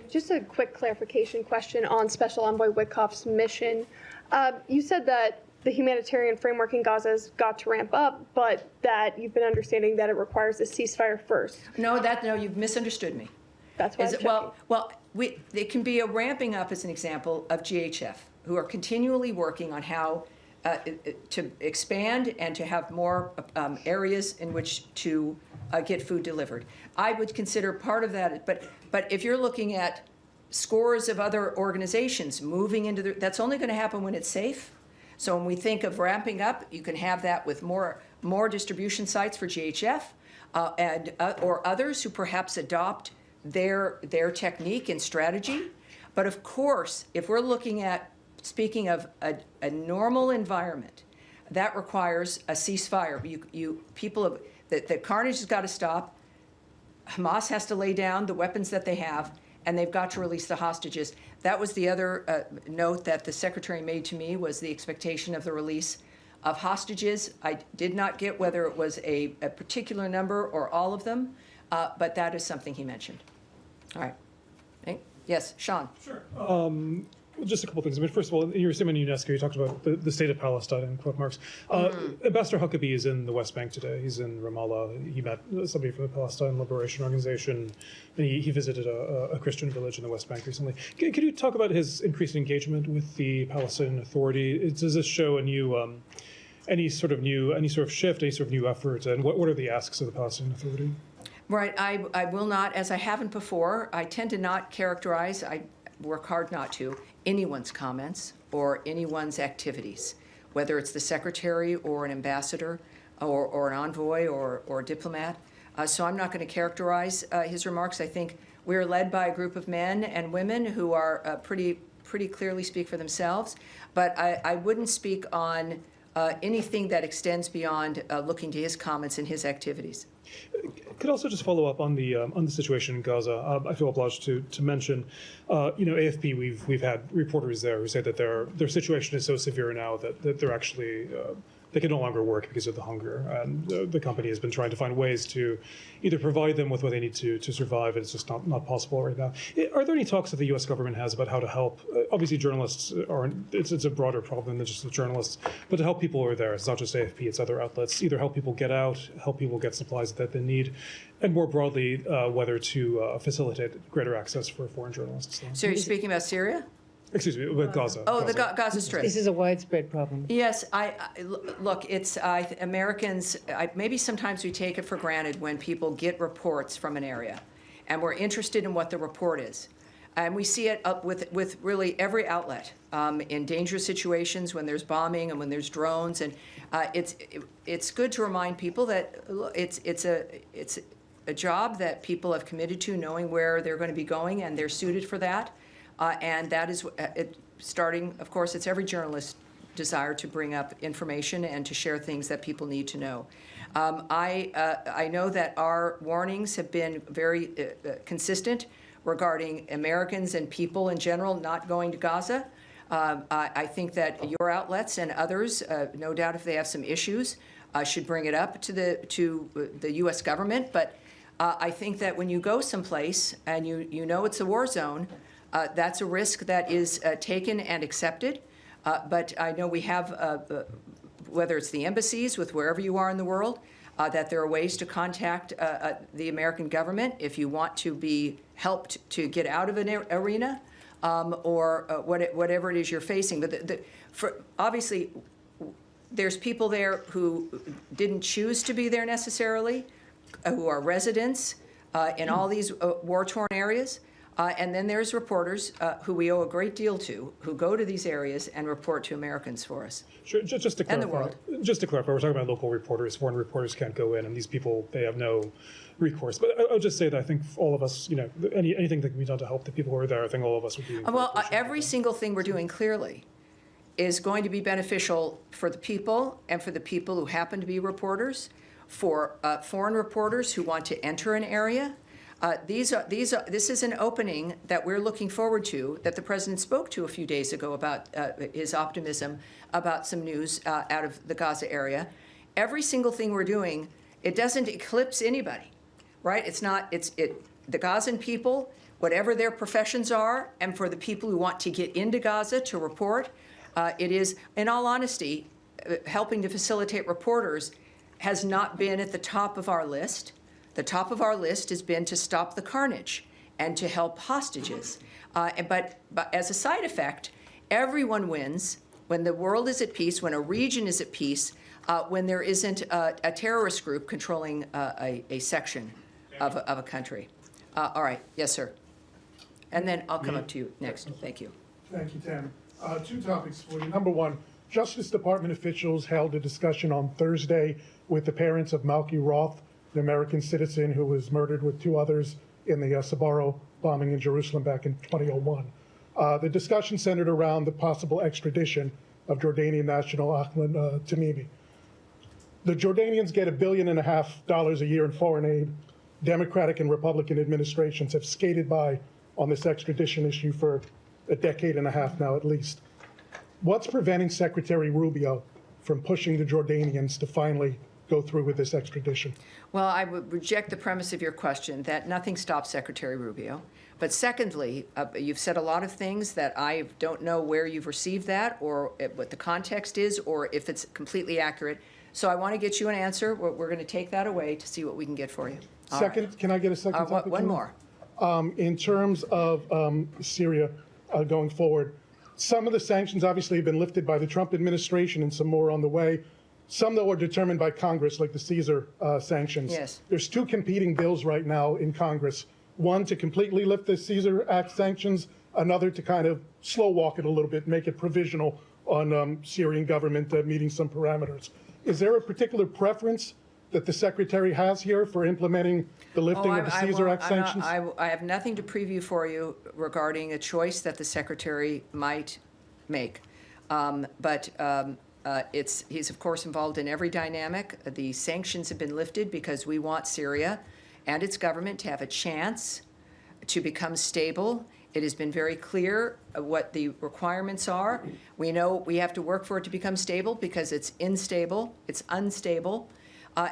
Just a quick clarification question on Special Envoy Witkoff's mission. You said that the humanitarian framework in Gaza has got to ramp up, but that you've been understanding that it requires a ceasefire first.
No, you've misunderstood me.
That's why I'm checking.
It can be a ramping up, as an example, of GHF, who are continually working on how to expand and to have more areas in which to get food delivered. I would consider part of that, but if you're looking at scores of other organizations moving into that's only going to happen when it's safe. So when we think of ramping up, you can have that with more distribution sites for GHF or others who perhaps adopt their technique and strategy. But of course, if we're speaking of a normal environment, that requires a ceasefire. The carnage has got to stop. Hamas has to lay down the weapons that they have, and they've got to release the hostages. That was the other note that the secretary made to me, was the expectation of the release of hostages. I did not get whether it was a particular number or all of them, but that is something he mentioned. All right. Okay. Yes, Sean.
Sure. Just a couple things. I mean, first of all, in your statement in UNESCO, you talked about the state of Palestine in quote marks. Ambassador Huckabee is in the West Bank today. He's in Ramallah. He met somebody from the Palestine Liberation Organization, and he visited a Christian village in the West Bank recently. Could you talk about his increased engagement with the Palestinian Authority? Does this show a new, any sort of shift, any sort of new effort, and what are the asks of the Palestinian Authority?
Right. I will not, as I haven't before, I tend to not characterize, I work hard not to, anyone's comments or anyone's activities, whether it's the secretary or an ambassador or an envoy or a diplomat. So I'm not going to characterize his remarks. I think we're led by a group of men and women who are pretty clearly speak for themselves. But I wouldn't speak on anything that extends beyond looking to his comments and his activities.
Could also just follow up on the situation in Gaza. I feel obliged to mention, AFP. We've had reporters there who say that their situation is so severe now that they're actually they can no longer work because of the hunger, and the company has been trying to find ways to either provide them with what they need to survive, and it's just not possible right now. Are there any talks that the U.S. government has about how to help? Obviously, journalists aren't. It's a broader problem than just the journalists, but to help people who are there. It's not just AFP; it's other outlets. Either help people get out, help people get supplies that they need, and more broadly, whether to facilitate greater access for foreign journalists.
So you're speaking about Syria?
Excuse me, with Gaza.
Oh, the Gaza Strip.
This is a widespread problem.
Yes, look, it's Americans, maybe sometimes we take it for granted when people get reports from an area, and we're interested in what the report is. And we see it up with really every outlet in dangerous situations when there's bombing and when there's drones. And it's good to remind people that it's a job that people have committed to, knowing where they're going to be going, and they're suited for that. And that is starting, of course, it's every journalist's desire to bring up information and to share things that people need to know. I know that our warnings have been very consistent regarding Americans and people in general not going to Gaza. I think that your outlets and others, no doubt if they have some issues, should bring it up to the U.S. government. But I think that when you go someplace and you know it's a war zone, that's a risk that is taken and accepted. But I know we have, whether it's the embassies with wherever you are in the world, that there are ways to contact the American government if you want to be helped to get out of an arena or whatever it is you're facing. But obviously, there's people there who didn't choose to be there necessarily, who are residents in all these war-torn areas. And then there's reporters who we owe a great deal to, who go to these areas and report to Americans for us.
Sure, just to clarify,
and the world.
Just to clarify, we're talking about local reporters. Foreign reporters can't go in, and these people, they have no recourse. But I'll just say that I think all of us, anything that can be done to help the people who are there, I think all of us would be.
Well, every single thing we're doing clearly is going to be beneficial for the people and for the people who happen to be reporters, for foreign reporters who want to enter an area. This is an opening that we're looking forward to, that the president spoke to a few days ago about his optimism about some news out of the Gaza area. Every single thing we're doing, it doesn't eclipse anybody, right? The Gazan people, whatever their professions are, and for the people who want to get into Gaza to report, it is, in all honesty, helping to facilitate reporters has not been at the top of our list. The top of our list has been to stop the carnage and to help hostages. But as a side effect, everyone wins when the world is at peace, when a region is at peace, when there isn't a terrorist group controlling a section of a country. All right. Yes, sir. And then I'll come up to you next. Thank you.
Thank you, Tammy. Two topics for you. Number one, Justice Department officials held a discussion on Thursday with the parents of Malky Roth, the American citizen who was murdered with two others in the Sbarro bombing in Jerusalem back in 2001. The discussion centered around the possible extradition of Jordanian national Ahmed Tamimi. The Jordanians get $1.5 billion a year in foreign aid. Democratic and Republican administrations have skated by on this extradition issue for a decade and a half now at least. What's preventing Secretary Rubio from pushing the Jordanians to finally go through with this extradition?
Well, I would reject the premise of your question that nothing stops Secretary Rubio. But secondly, you've said a lot of things that I don't know where you've received that or what the context is or if it's completely accurate. So I want to get you an answer. We're going to take that away to see what we can get for you.
Second, can I get a second topic?
One more.
In terms of Syria going forward, some of the sanctions obviously have been lifted by the Trump administration and some more on the way. Some, though, are determined by Congress, like the Caesar sanctions.
Yes.
There's two competing bills right now in Congress. One to completely lift the Caesar Act sanctions, another to kind of slow walk it a little bit, make it provisional on Syrian government meeting some parameters. Is there a particular preference that the Secretary has here for implementing the lifting of the Caesar Act sanctions?
I have nothing to preview for you regarding a choice that the Secretary might make. He's, of course, involved in every dynamic. The sanctions have been lifted because we want Syria and its government to have a chance to become stable. It has been very clear what the requirements are. We know we have to work for it to become stable because it's unstable.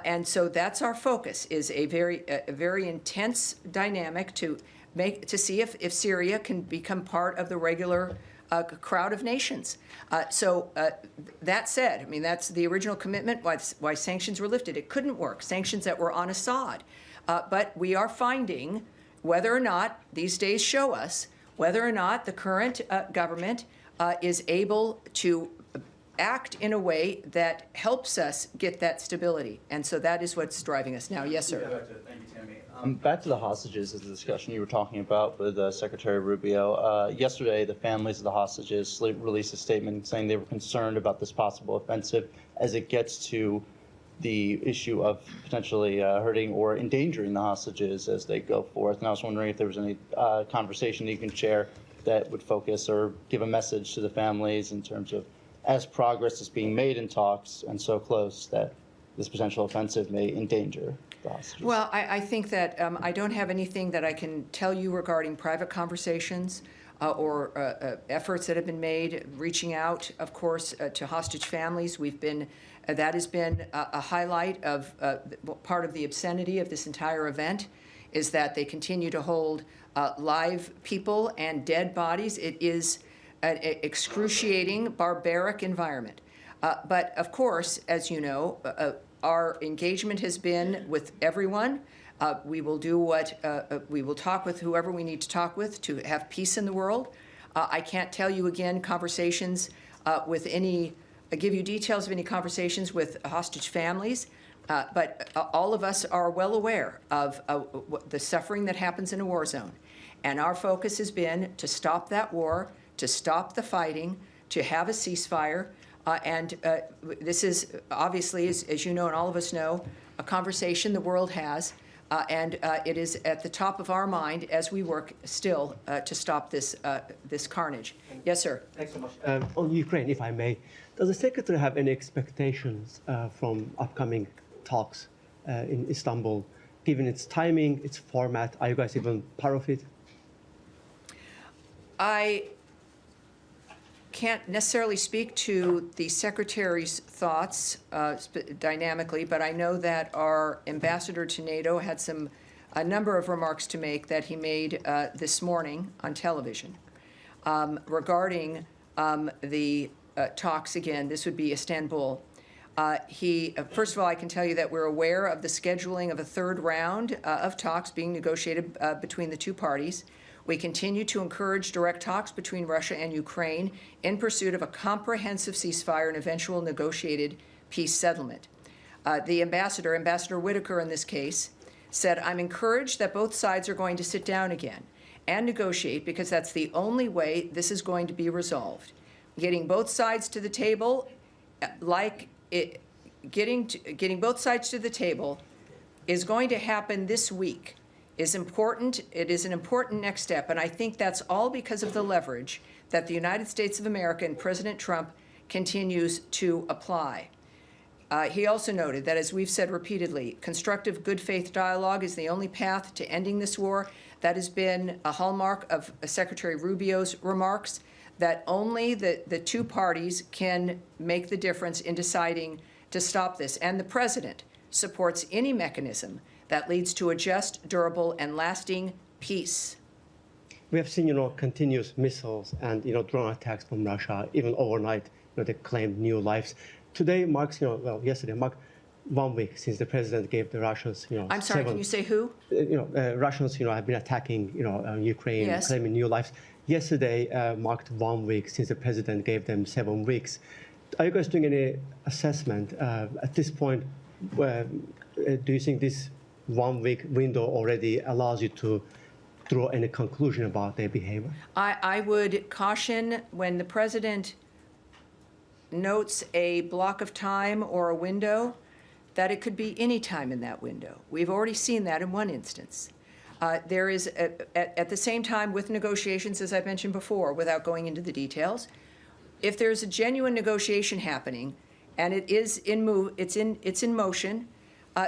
And so that's our focus, is a very intense dynamic to see if Syria can become part of the regular crowd of nations. That said, I mean, that's the original commitment, why sanctions were lifted. It couldn't work, sanctions that were on Assad. But we are finding whether or not, these days show us, whether or not the current government is able to act in a way that helps us get that stability. And so that is what's driving us now. Yes, sir.
Thank you, Tammy.
Back to the hostages, is the discussion you were talking about with Secretary Rubio. Yesterday, the families of the hostages released a statement saying they were concerned about this possible offensive as it gets to the issue of potentially hurting or endangering the hostages as they go forth. And I was wondering if there was any conversation that you can share that would focus or give a message to the families in terms of, as progress is being made in talks and so close, that this potential offensive may endanger the hostages.
Well, I think that I don't have anything that I can tell you regarding private conversations or efforts that have been made, reaching out, of course, to hostage families. That has been a highlight of part of the obscenity of this entire event, is that they continue to hold live people and dead bodies. It is an excruciating, barbaric environment. But of course, as you know, our engagement has been with everyone. We will do we will talk with whoever we need to talk with to have peace in the world. I can't tell you again give you details of any conversations with hostage families, but all of us are well aware of the suffering that happens in a war zone. And our focus has been to stop that war, to stop the fighting, to have a ceasefire. This is obviously, as you know and all of us know, a conversation the world has. It is at the top of our mind as we work still to stop this carnage. Yes, sir.
Thanks so much. On Ukraine, if I may, does the Secretary have any expectations from upcoming talks in Istanbul, given its timing, its format? Are you guys even part of it?
I can't necessarily speak to the Secretary's thoughts dynamically, but I know that our ambassador to NATO had a number of remarks to make that he made this morning on television regarding the talks. Again, this would be Istanbul. First of all, I can tell you that we're aware of the scheduling of a third round of talks being negotiated between the two parties. We continue to encourage direct talks between Russia and Ukraine in pursuit of a comprehensive ceasefire and eventual negotiated peace settlement. The Ambassador Whitaker in this case, said, "I'm encouraged that both sides are going to sit down again and negotiate because that's the only way this is going to be resolved. Getting both sides to the table, getting both sides to the table is going to happen this week. Is important. It is an important next step, and I think that's all because of the leverage that the United States of America and President Trump continues to apply." He also noted that, as we've said repeatedly, constructive good faith dialogue is the only path to ending this war. That has been a hallmark of Secretary Rubio's remarks. that only the two parties can make the difference in deciding to stop this. And the president supports any mechanism that leads to a just, durable, and lasting peace.
We have seen, continuous missiles and, drone attacks from Russia, even overnight, they claimed new lives. Today marks, yesterday marked 1 week since the president gave the Russians,
I'm sorry, can you say who?
Russians, have been attacking, Ukraine,
Yes.
claiming new lives. Yesterday marked 1 week since the president gave them 7 weeks. Are you guys doing any assessment at this point? Do you think this 1 week window already allows you to draw any conclusion about their behavior?
I would caution when the president notes a block of time or a window that it could be any time in that window. We've already seen that in one instance. There is, at the same time with negotiations, as I mentioned before, without going into the details, if there's a genuine negotiation happening and it's in motion,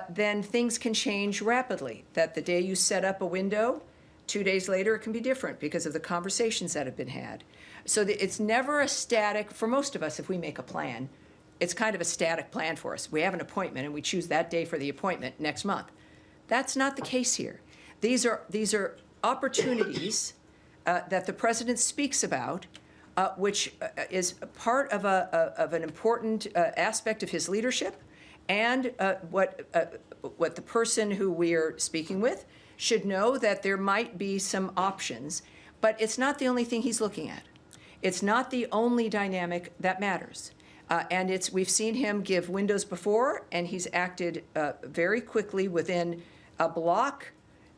then things can change rapidly. That the day you set up a window, 2 days later it can be different because of the conversations that have been had. So it's never a static, for most of us, if we make a plan, it's kind of a static plan for us. We have an appointment and we choose that day for the appointment next month. That's not the case here. These are opportunities that the president speaks about, which is part of an important aspect of his leadership, and what the person who we are speaking with should know, that there might be some options, but it's not the only thing he's looking at. It's not the only dynamic that matters. And we've seen him give windows before, and he's acted very quickly within a block,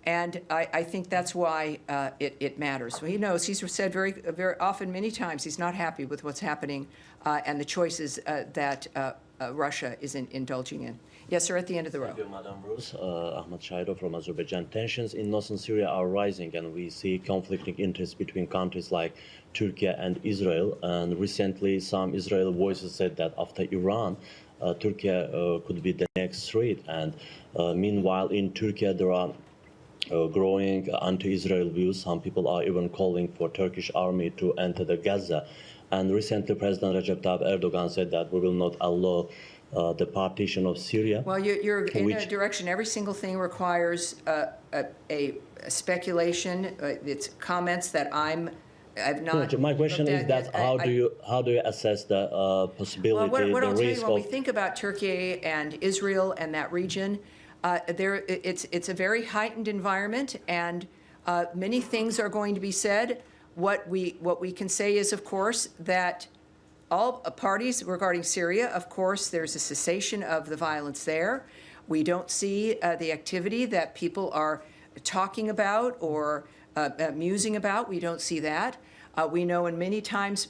and I think that's why it matters. So he knows, he's said very, very often, many times, he's not happy with what's happening and the choices that Russia is indulging in. Yes, sir, at the end of the row.
Thank you, Madam Bruce. Ahmad Shaido from Azerbaijan. Tensions in northern Syria are rising, and we see conflicting interests between countries like Turkey and Israel. And recently, some Israeli voices said that after Iran, Turkey could be the next threat. And meanwhile, in Turkey, there are growing anti-Israel views. Some people are even calling for Turkish army to enter the Gaza. And recently, President Recep Tayyip Erdogan said that we will not allow the partition of Syria.
Well, you're in a direction. Every single thing requires a speculation. It's comments that I've not.
No, my question is that how do you assess the possibility,
well, what
the
I'll tell
risk
you, when we
of?
think about Turkey and Israel and that region, it's a very heightened environment, and many things are going to be said. What we can say is, of course, that all parties regarding Syria, of course, there's a cessation of the violence there. We don't see the activity that people are talking about or musing about. We don't see that. We know in many times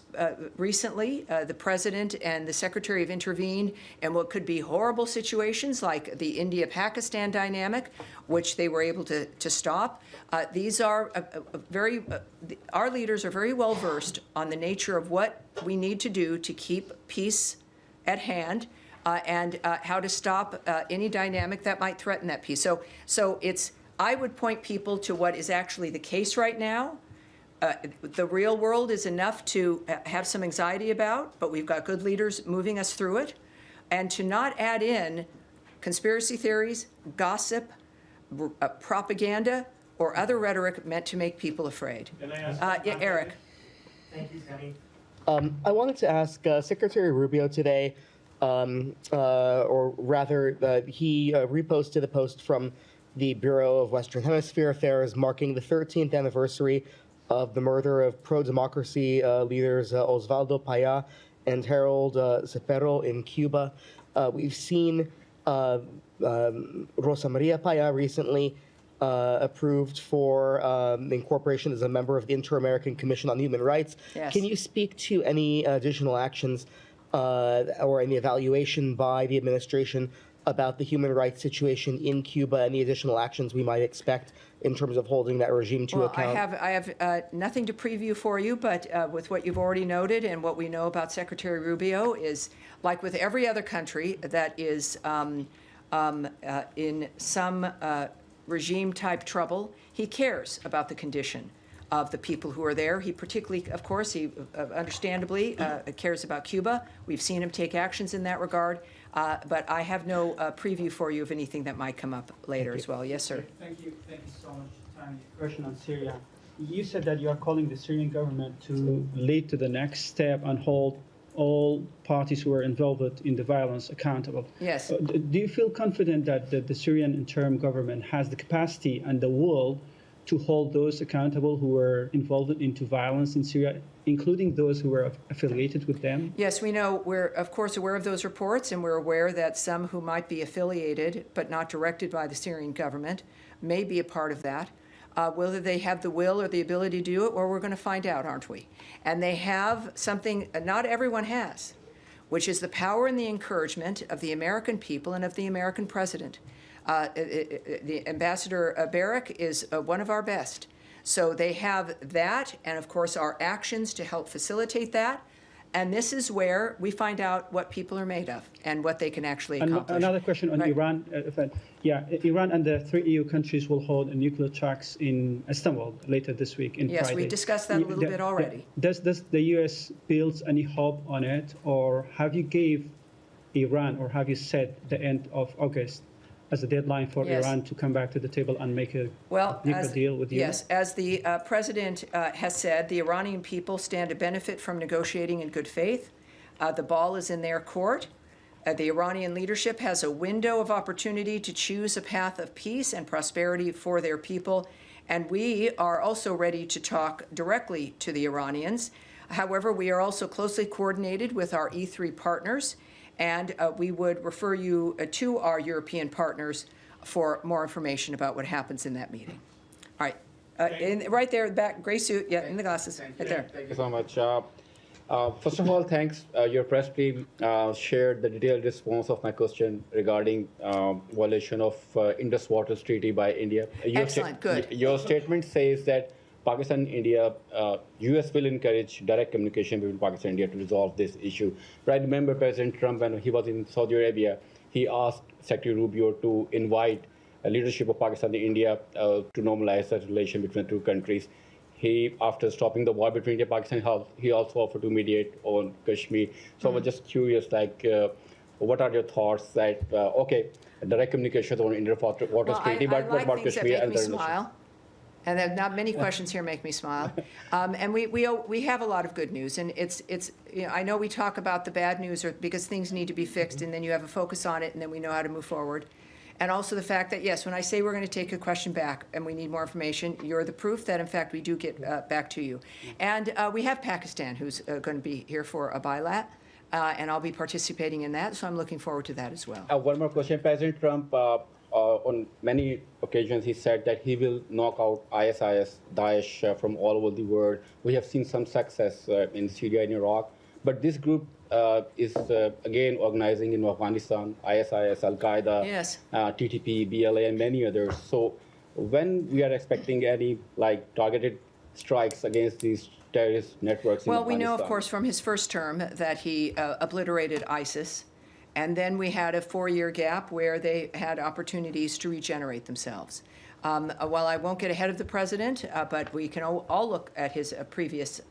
recently, the president and the secretary have intervened in what could be horrible situations like the India-Pakistan dynamic, which they were able to stop. These are our leaders are very well versed on the nature of what we need to do to keep peace at hand and how to stop any dynamic that might threaten that peace. So I would point people to what is actually the case right now. The real world is enough to have some anxiety about, but we've got good leaders moving us through it. And to not add in conspiracy theories, gossip, propaganda, or other rhetoric meant to make people afraid. Eric.
Thank you, Tammy. I wanted to ask Secretary Rubio today, or rather, he reposted a post from the Bureau of Western Hemisphere Affairs marking the 13th anniversary of the murder of pro-democracy leaders Osvaldo Paya and Harold Cepero in Cuba. We've seen Rosa Maria Paya recently approved for incorporation as a member of the Inter-American Commission on Human Rights.
Yes.
Can you speak to any additional actions or any evaluation by the administration about the human rights situation in Cuba, any additional actions we might expect in terms of holding that regime to account?
I have nothing to preview for you, but with what you've already noted and what we know about Secretary Rubio is, like with every other country that is in some regime-type trouble, he cares about the condition of the people who are there. He particularly, of course, he understandably cares about Cuba. We've seen him take actions in that regard, but I have no preview for you of anything that might come up later as well. Yes, sir.
Thank you so much, Tammy. Question on Syria. You said that you are calling the Syrian government to lead to the next step and hold all parties who are involved in the violence accountable.
Yes.
Do you feel confident that the Syrian interim government has the capacity and the will to hold those accountable who were involved into violence in Syria, including those who were affiliated with them?
Yes, we know. We're, of course, aware of those reports, and we're aware that some who might be affiliated but not directed by the Syrian government may be a part of that. Whether they have the will or the ability to do it, well, we're going to find out, aren't we? And they have something not everyone has, which is the power and the encouragement of the American people and of the American president. The Ambassador Barak is one of our best. So they have that, and of course our actions to help facilitate that. And this is where we find out what people are made of and what they can actually accomplish.
Another question on Iran. Iran and the 3 EU countries will hold a nuclear talks in Istanbul later this week.
Yes, we discussed that a little bit already.
Does the U.S. build any hope on it, or have you gave Iran, or have you set the end of August as a deadline for Iran to come back to the table and make a nuclear deal with you?
Yes, as the president has said, the Iranian people stand to benefit from negotiating in good faith. The ball is in their court. The Iranian leadership has a window of opportunity to choose a path of peace and prosperity for their people, and we are also ready to talk directly to the Iranians. However, we are also closely coordinated with our E3 partners, and we would refer you to our European partners for more information about what happens in that meeting. All right, right there, back, gray suit, in the glasses, right there.
Thank you so much. First of all, thanks. Your press team shared the detailed response of my question regarding violation of Indus Waters Treaty by India.
Excellent, good.
Your statement says that Pakistan, India, U.S. will encourage direct communication between Pakistan and India to resolve this issue. But I remember President Trump, when he was in Saudi Arabia, he asked Secretary Rubio to invite the leadership of Pakistan and India to normalize that relation between the two countries. He, after stopping the war between India and Pakistan, he also offered to mediate on Kashmir. So I was just curious, like, what are your thoughts that, okay, direct communication on Indus Waters Treaty, but what about Kashmir and the relations?
And there are not many questions here make me smile. And we have a lot of good news. And it's I know we talk about the bad news because things need to be fixed, and then you have a focus on it, and then we know how to move forward. And also the fact that, yes, when I say we're going to take a question back and we need more information, you're the proof that, in fact, we do get back to you. And we have Pakistan, who's going to be here for a bilat, and I'll be participating in that, so I'm looking forward to that as well.
One more question. President Trump, on many occasions, he said that he will knock out ISIS, Daesh from all over the world. We have seen some success in Syria and Iraq, but this group is again organizing in Afghanistan, ISIS, Al-Qaeda, TTP, BLA, and many others. So when we are expecting any targeted strikes against these terrorist networks in Afghanistan?
Well, we know, of course, from his first term that he obliterated ISIS. And then we had a 4-year gap where they had opportunities to regenerate themselves. While I won't get ahead of the president, but we can all look at his previous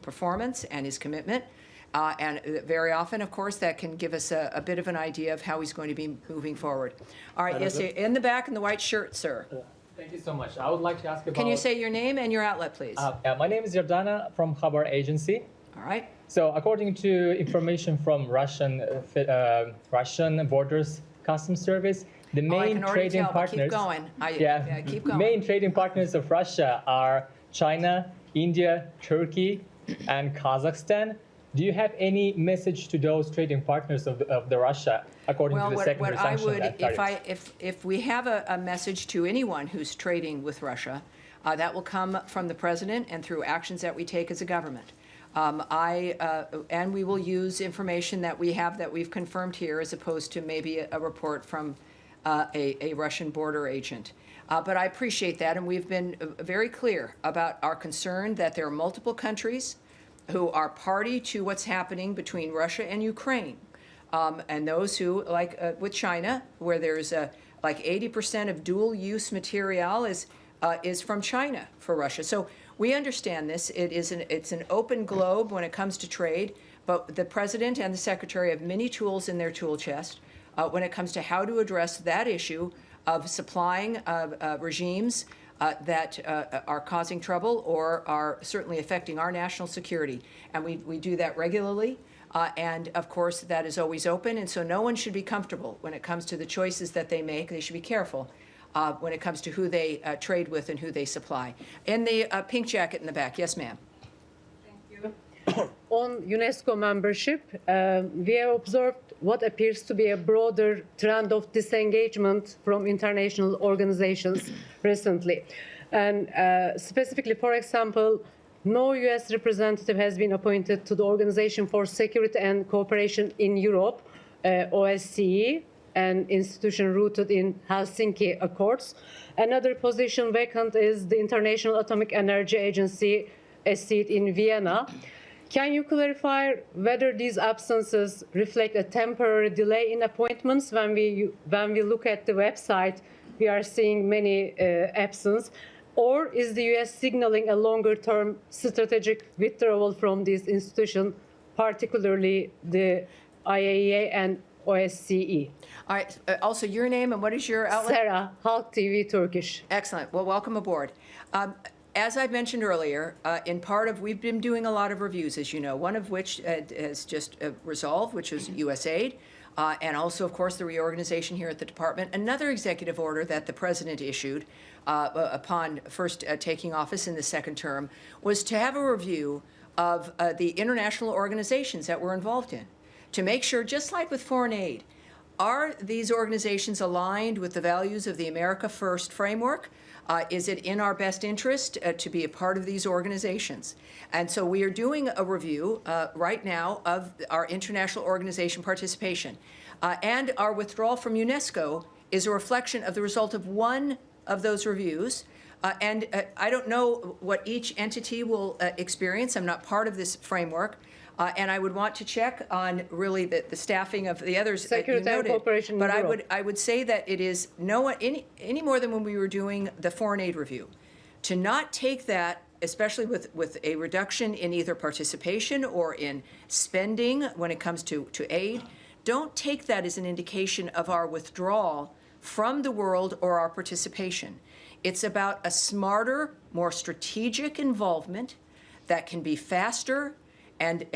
performance and his commitment. And very often, of course, that can give us a bit of an idea of how he's going to be moving forward. All right, yes, in the back in the white shirt, sir.
Thank you so much. I would like to ask about...
Can you say your name and your outlet, please?
My name is Yordana from Khabar Agency.
All right.
So according to information from Russian Borders Customs Service, the main trading partners...
Keep going. Keep going.
Main trading partners of Russia are China, India, Turkey, and Kazakhstan. Do you have any message to those trading partners of the Russia, according to the secondary sanction tariffs?
If we have a message to anyone who's trading with Russia, that will come from the president and through actions that we take as a government. And we will use information that we have that we've confirmed here, as opposed to maybe a report from a Russian border agent. But I appreciate that, and we've been very clear about our concern that there are multiple countries who are party to what's happening between Russia and Ukraine. And those who, like with China, where there's like 80% of dual-use material is from China for Russia. So We understand this. It's an open globe when it comes to trade, but the President and the Secretary have many tools in their tool chest when it comes to how to address that issue of supplying regimes that are causing trouble or are certainly affecting our national security. And we do that regularly. And of course, that is always open. And so no one should be comfortable when it comes to the choices that they make. They should be careful when it comes to who they trade with and who they supply. In the pink jacket in the back. Yes, ma'am.
On UNESCO membership, we have observed what appears to be a broader trend of disengagement from international organizations recently. And specifically, for example, no U.S. representative has been appointed to the Organization for Security and Cooperation in Europe, OSCE, an institution rooted in Helsinki Accords. Another position vacant is the International Atomic Energy Agency, a seat in Vienna. Can you clarify whether these absences reflect a temporary delay in appointments? When we look at the website, we are seeing many absences. Or is the U.S. signaling a longer-term strategic withdrawal from these institutions, particularly the IAEA and OSCE?
All right. Also, your name and what is your outlet?
Sarah, Halk TV Turkish.
Excellent. Well, welcome aboard. As I mentioned earlier, we've been doing a lot of reviews, as you know, one of which has just resolved, which is USAID, and also, of course, the reorganization here at the department. Another executive order that the president issued upon first taking office in the second term was to have a review of the international organizations that we're involved in, to make sure, just like with foreign aid, are these organizations aligned with the values of the America First framework? Is it in our best interest to be a part of these organizations? And so we are doing a review right now of our international organization participation. And our withdrawal from UNESCO is a reflection of the result of one of those reviews. And I don't know what each entity will experience. I'm not part of this framework. And I would want to check on really the staffing of the others that you noted. But I would say that it is any more than when we were doing the foreign aid review, to not take that, especially with a reduction in either participation or in spending when it comes to aid, don't take that as an indication of our withdrawal from the world or our participation. It's about a smarter, more strategic involvement that can be faster and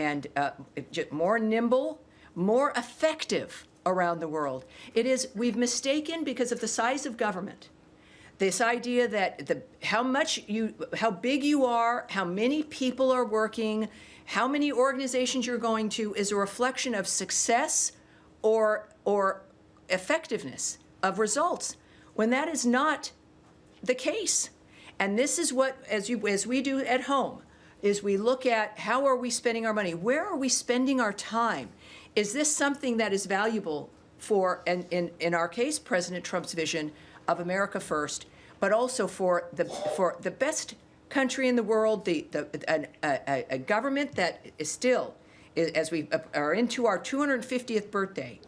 more nimble, more effective around the world. We've mistaken, because of the size of government, this idea that how big you are, how many people are working, how many organizations you're going to is a reflection of success or effectiveness of results, when that is not the case. And this is what, as we do at home, is we look at how are we spending our money? Where are we spending our time? Is this something that is valuable for, and in our case, President Trump's vision of America First, but also for the best country in the world, a government that is still, as we are into our 250th birthday,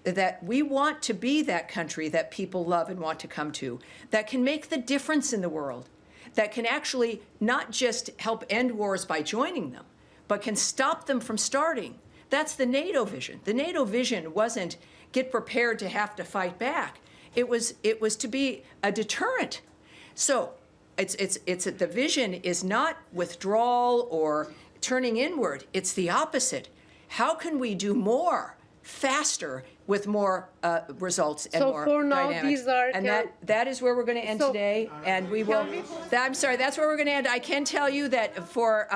that we want to be that country that people love and want to come to, that can make the difference in the world, that can actually not just help end wars by joining them, but can stop them from starting. That's the NATO vision. The NATO vision wasn't get prepared to have to fight back. It was to be a deterrent. So the vision is not withdrawal or turning inward. It's the opposite. How can we do more, faster, with more results and more dynamics? So for now, these are... And that is where we're going to end today, and we will... I'm sorry, that's where we're going to end. I can tell you that for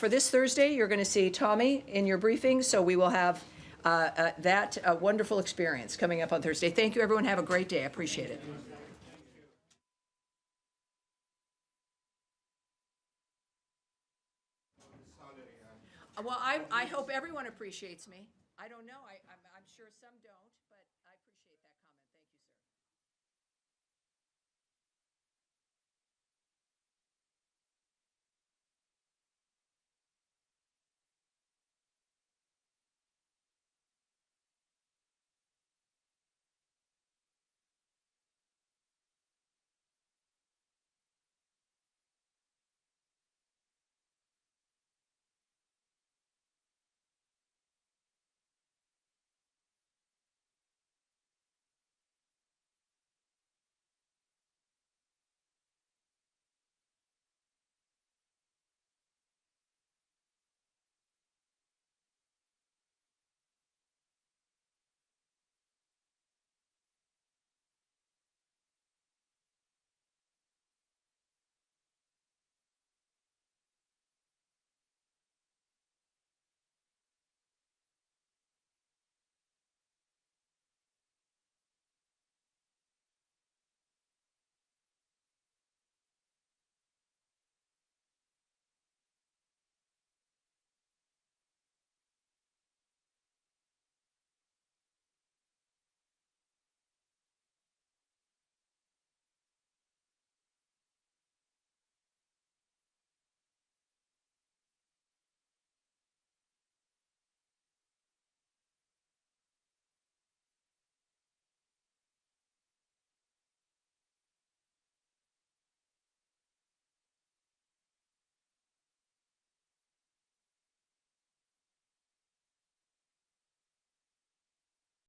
this Thursday, you're going to see Tommy in your briefing, so we will have that wonderful experience coming up on Thursday. Thank you, everyone. Have a great day. I appreciate it. Well, I hope everyone appreciates me. I don't know. I'm sure some don't.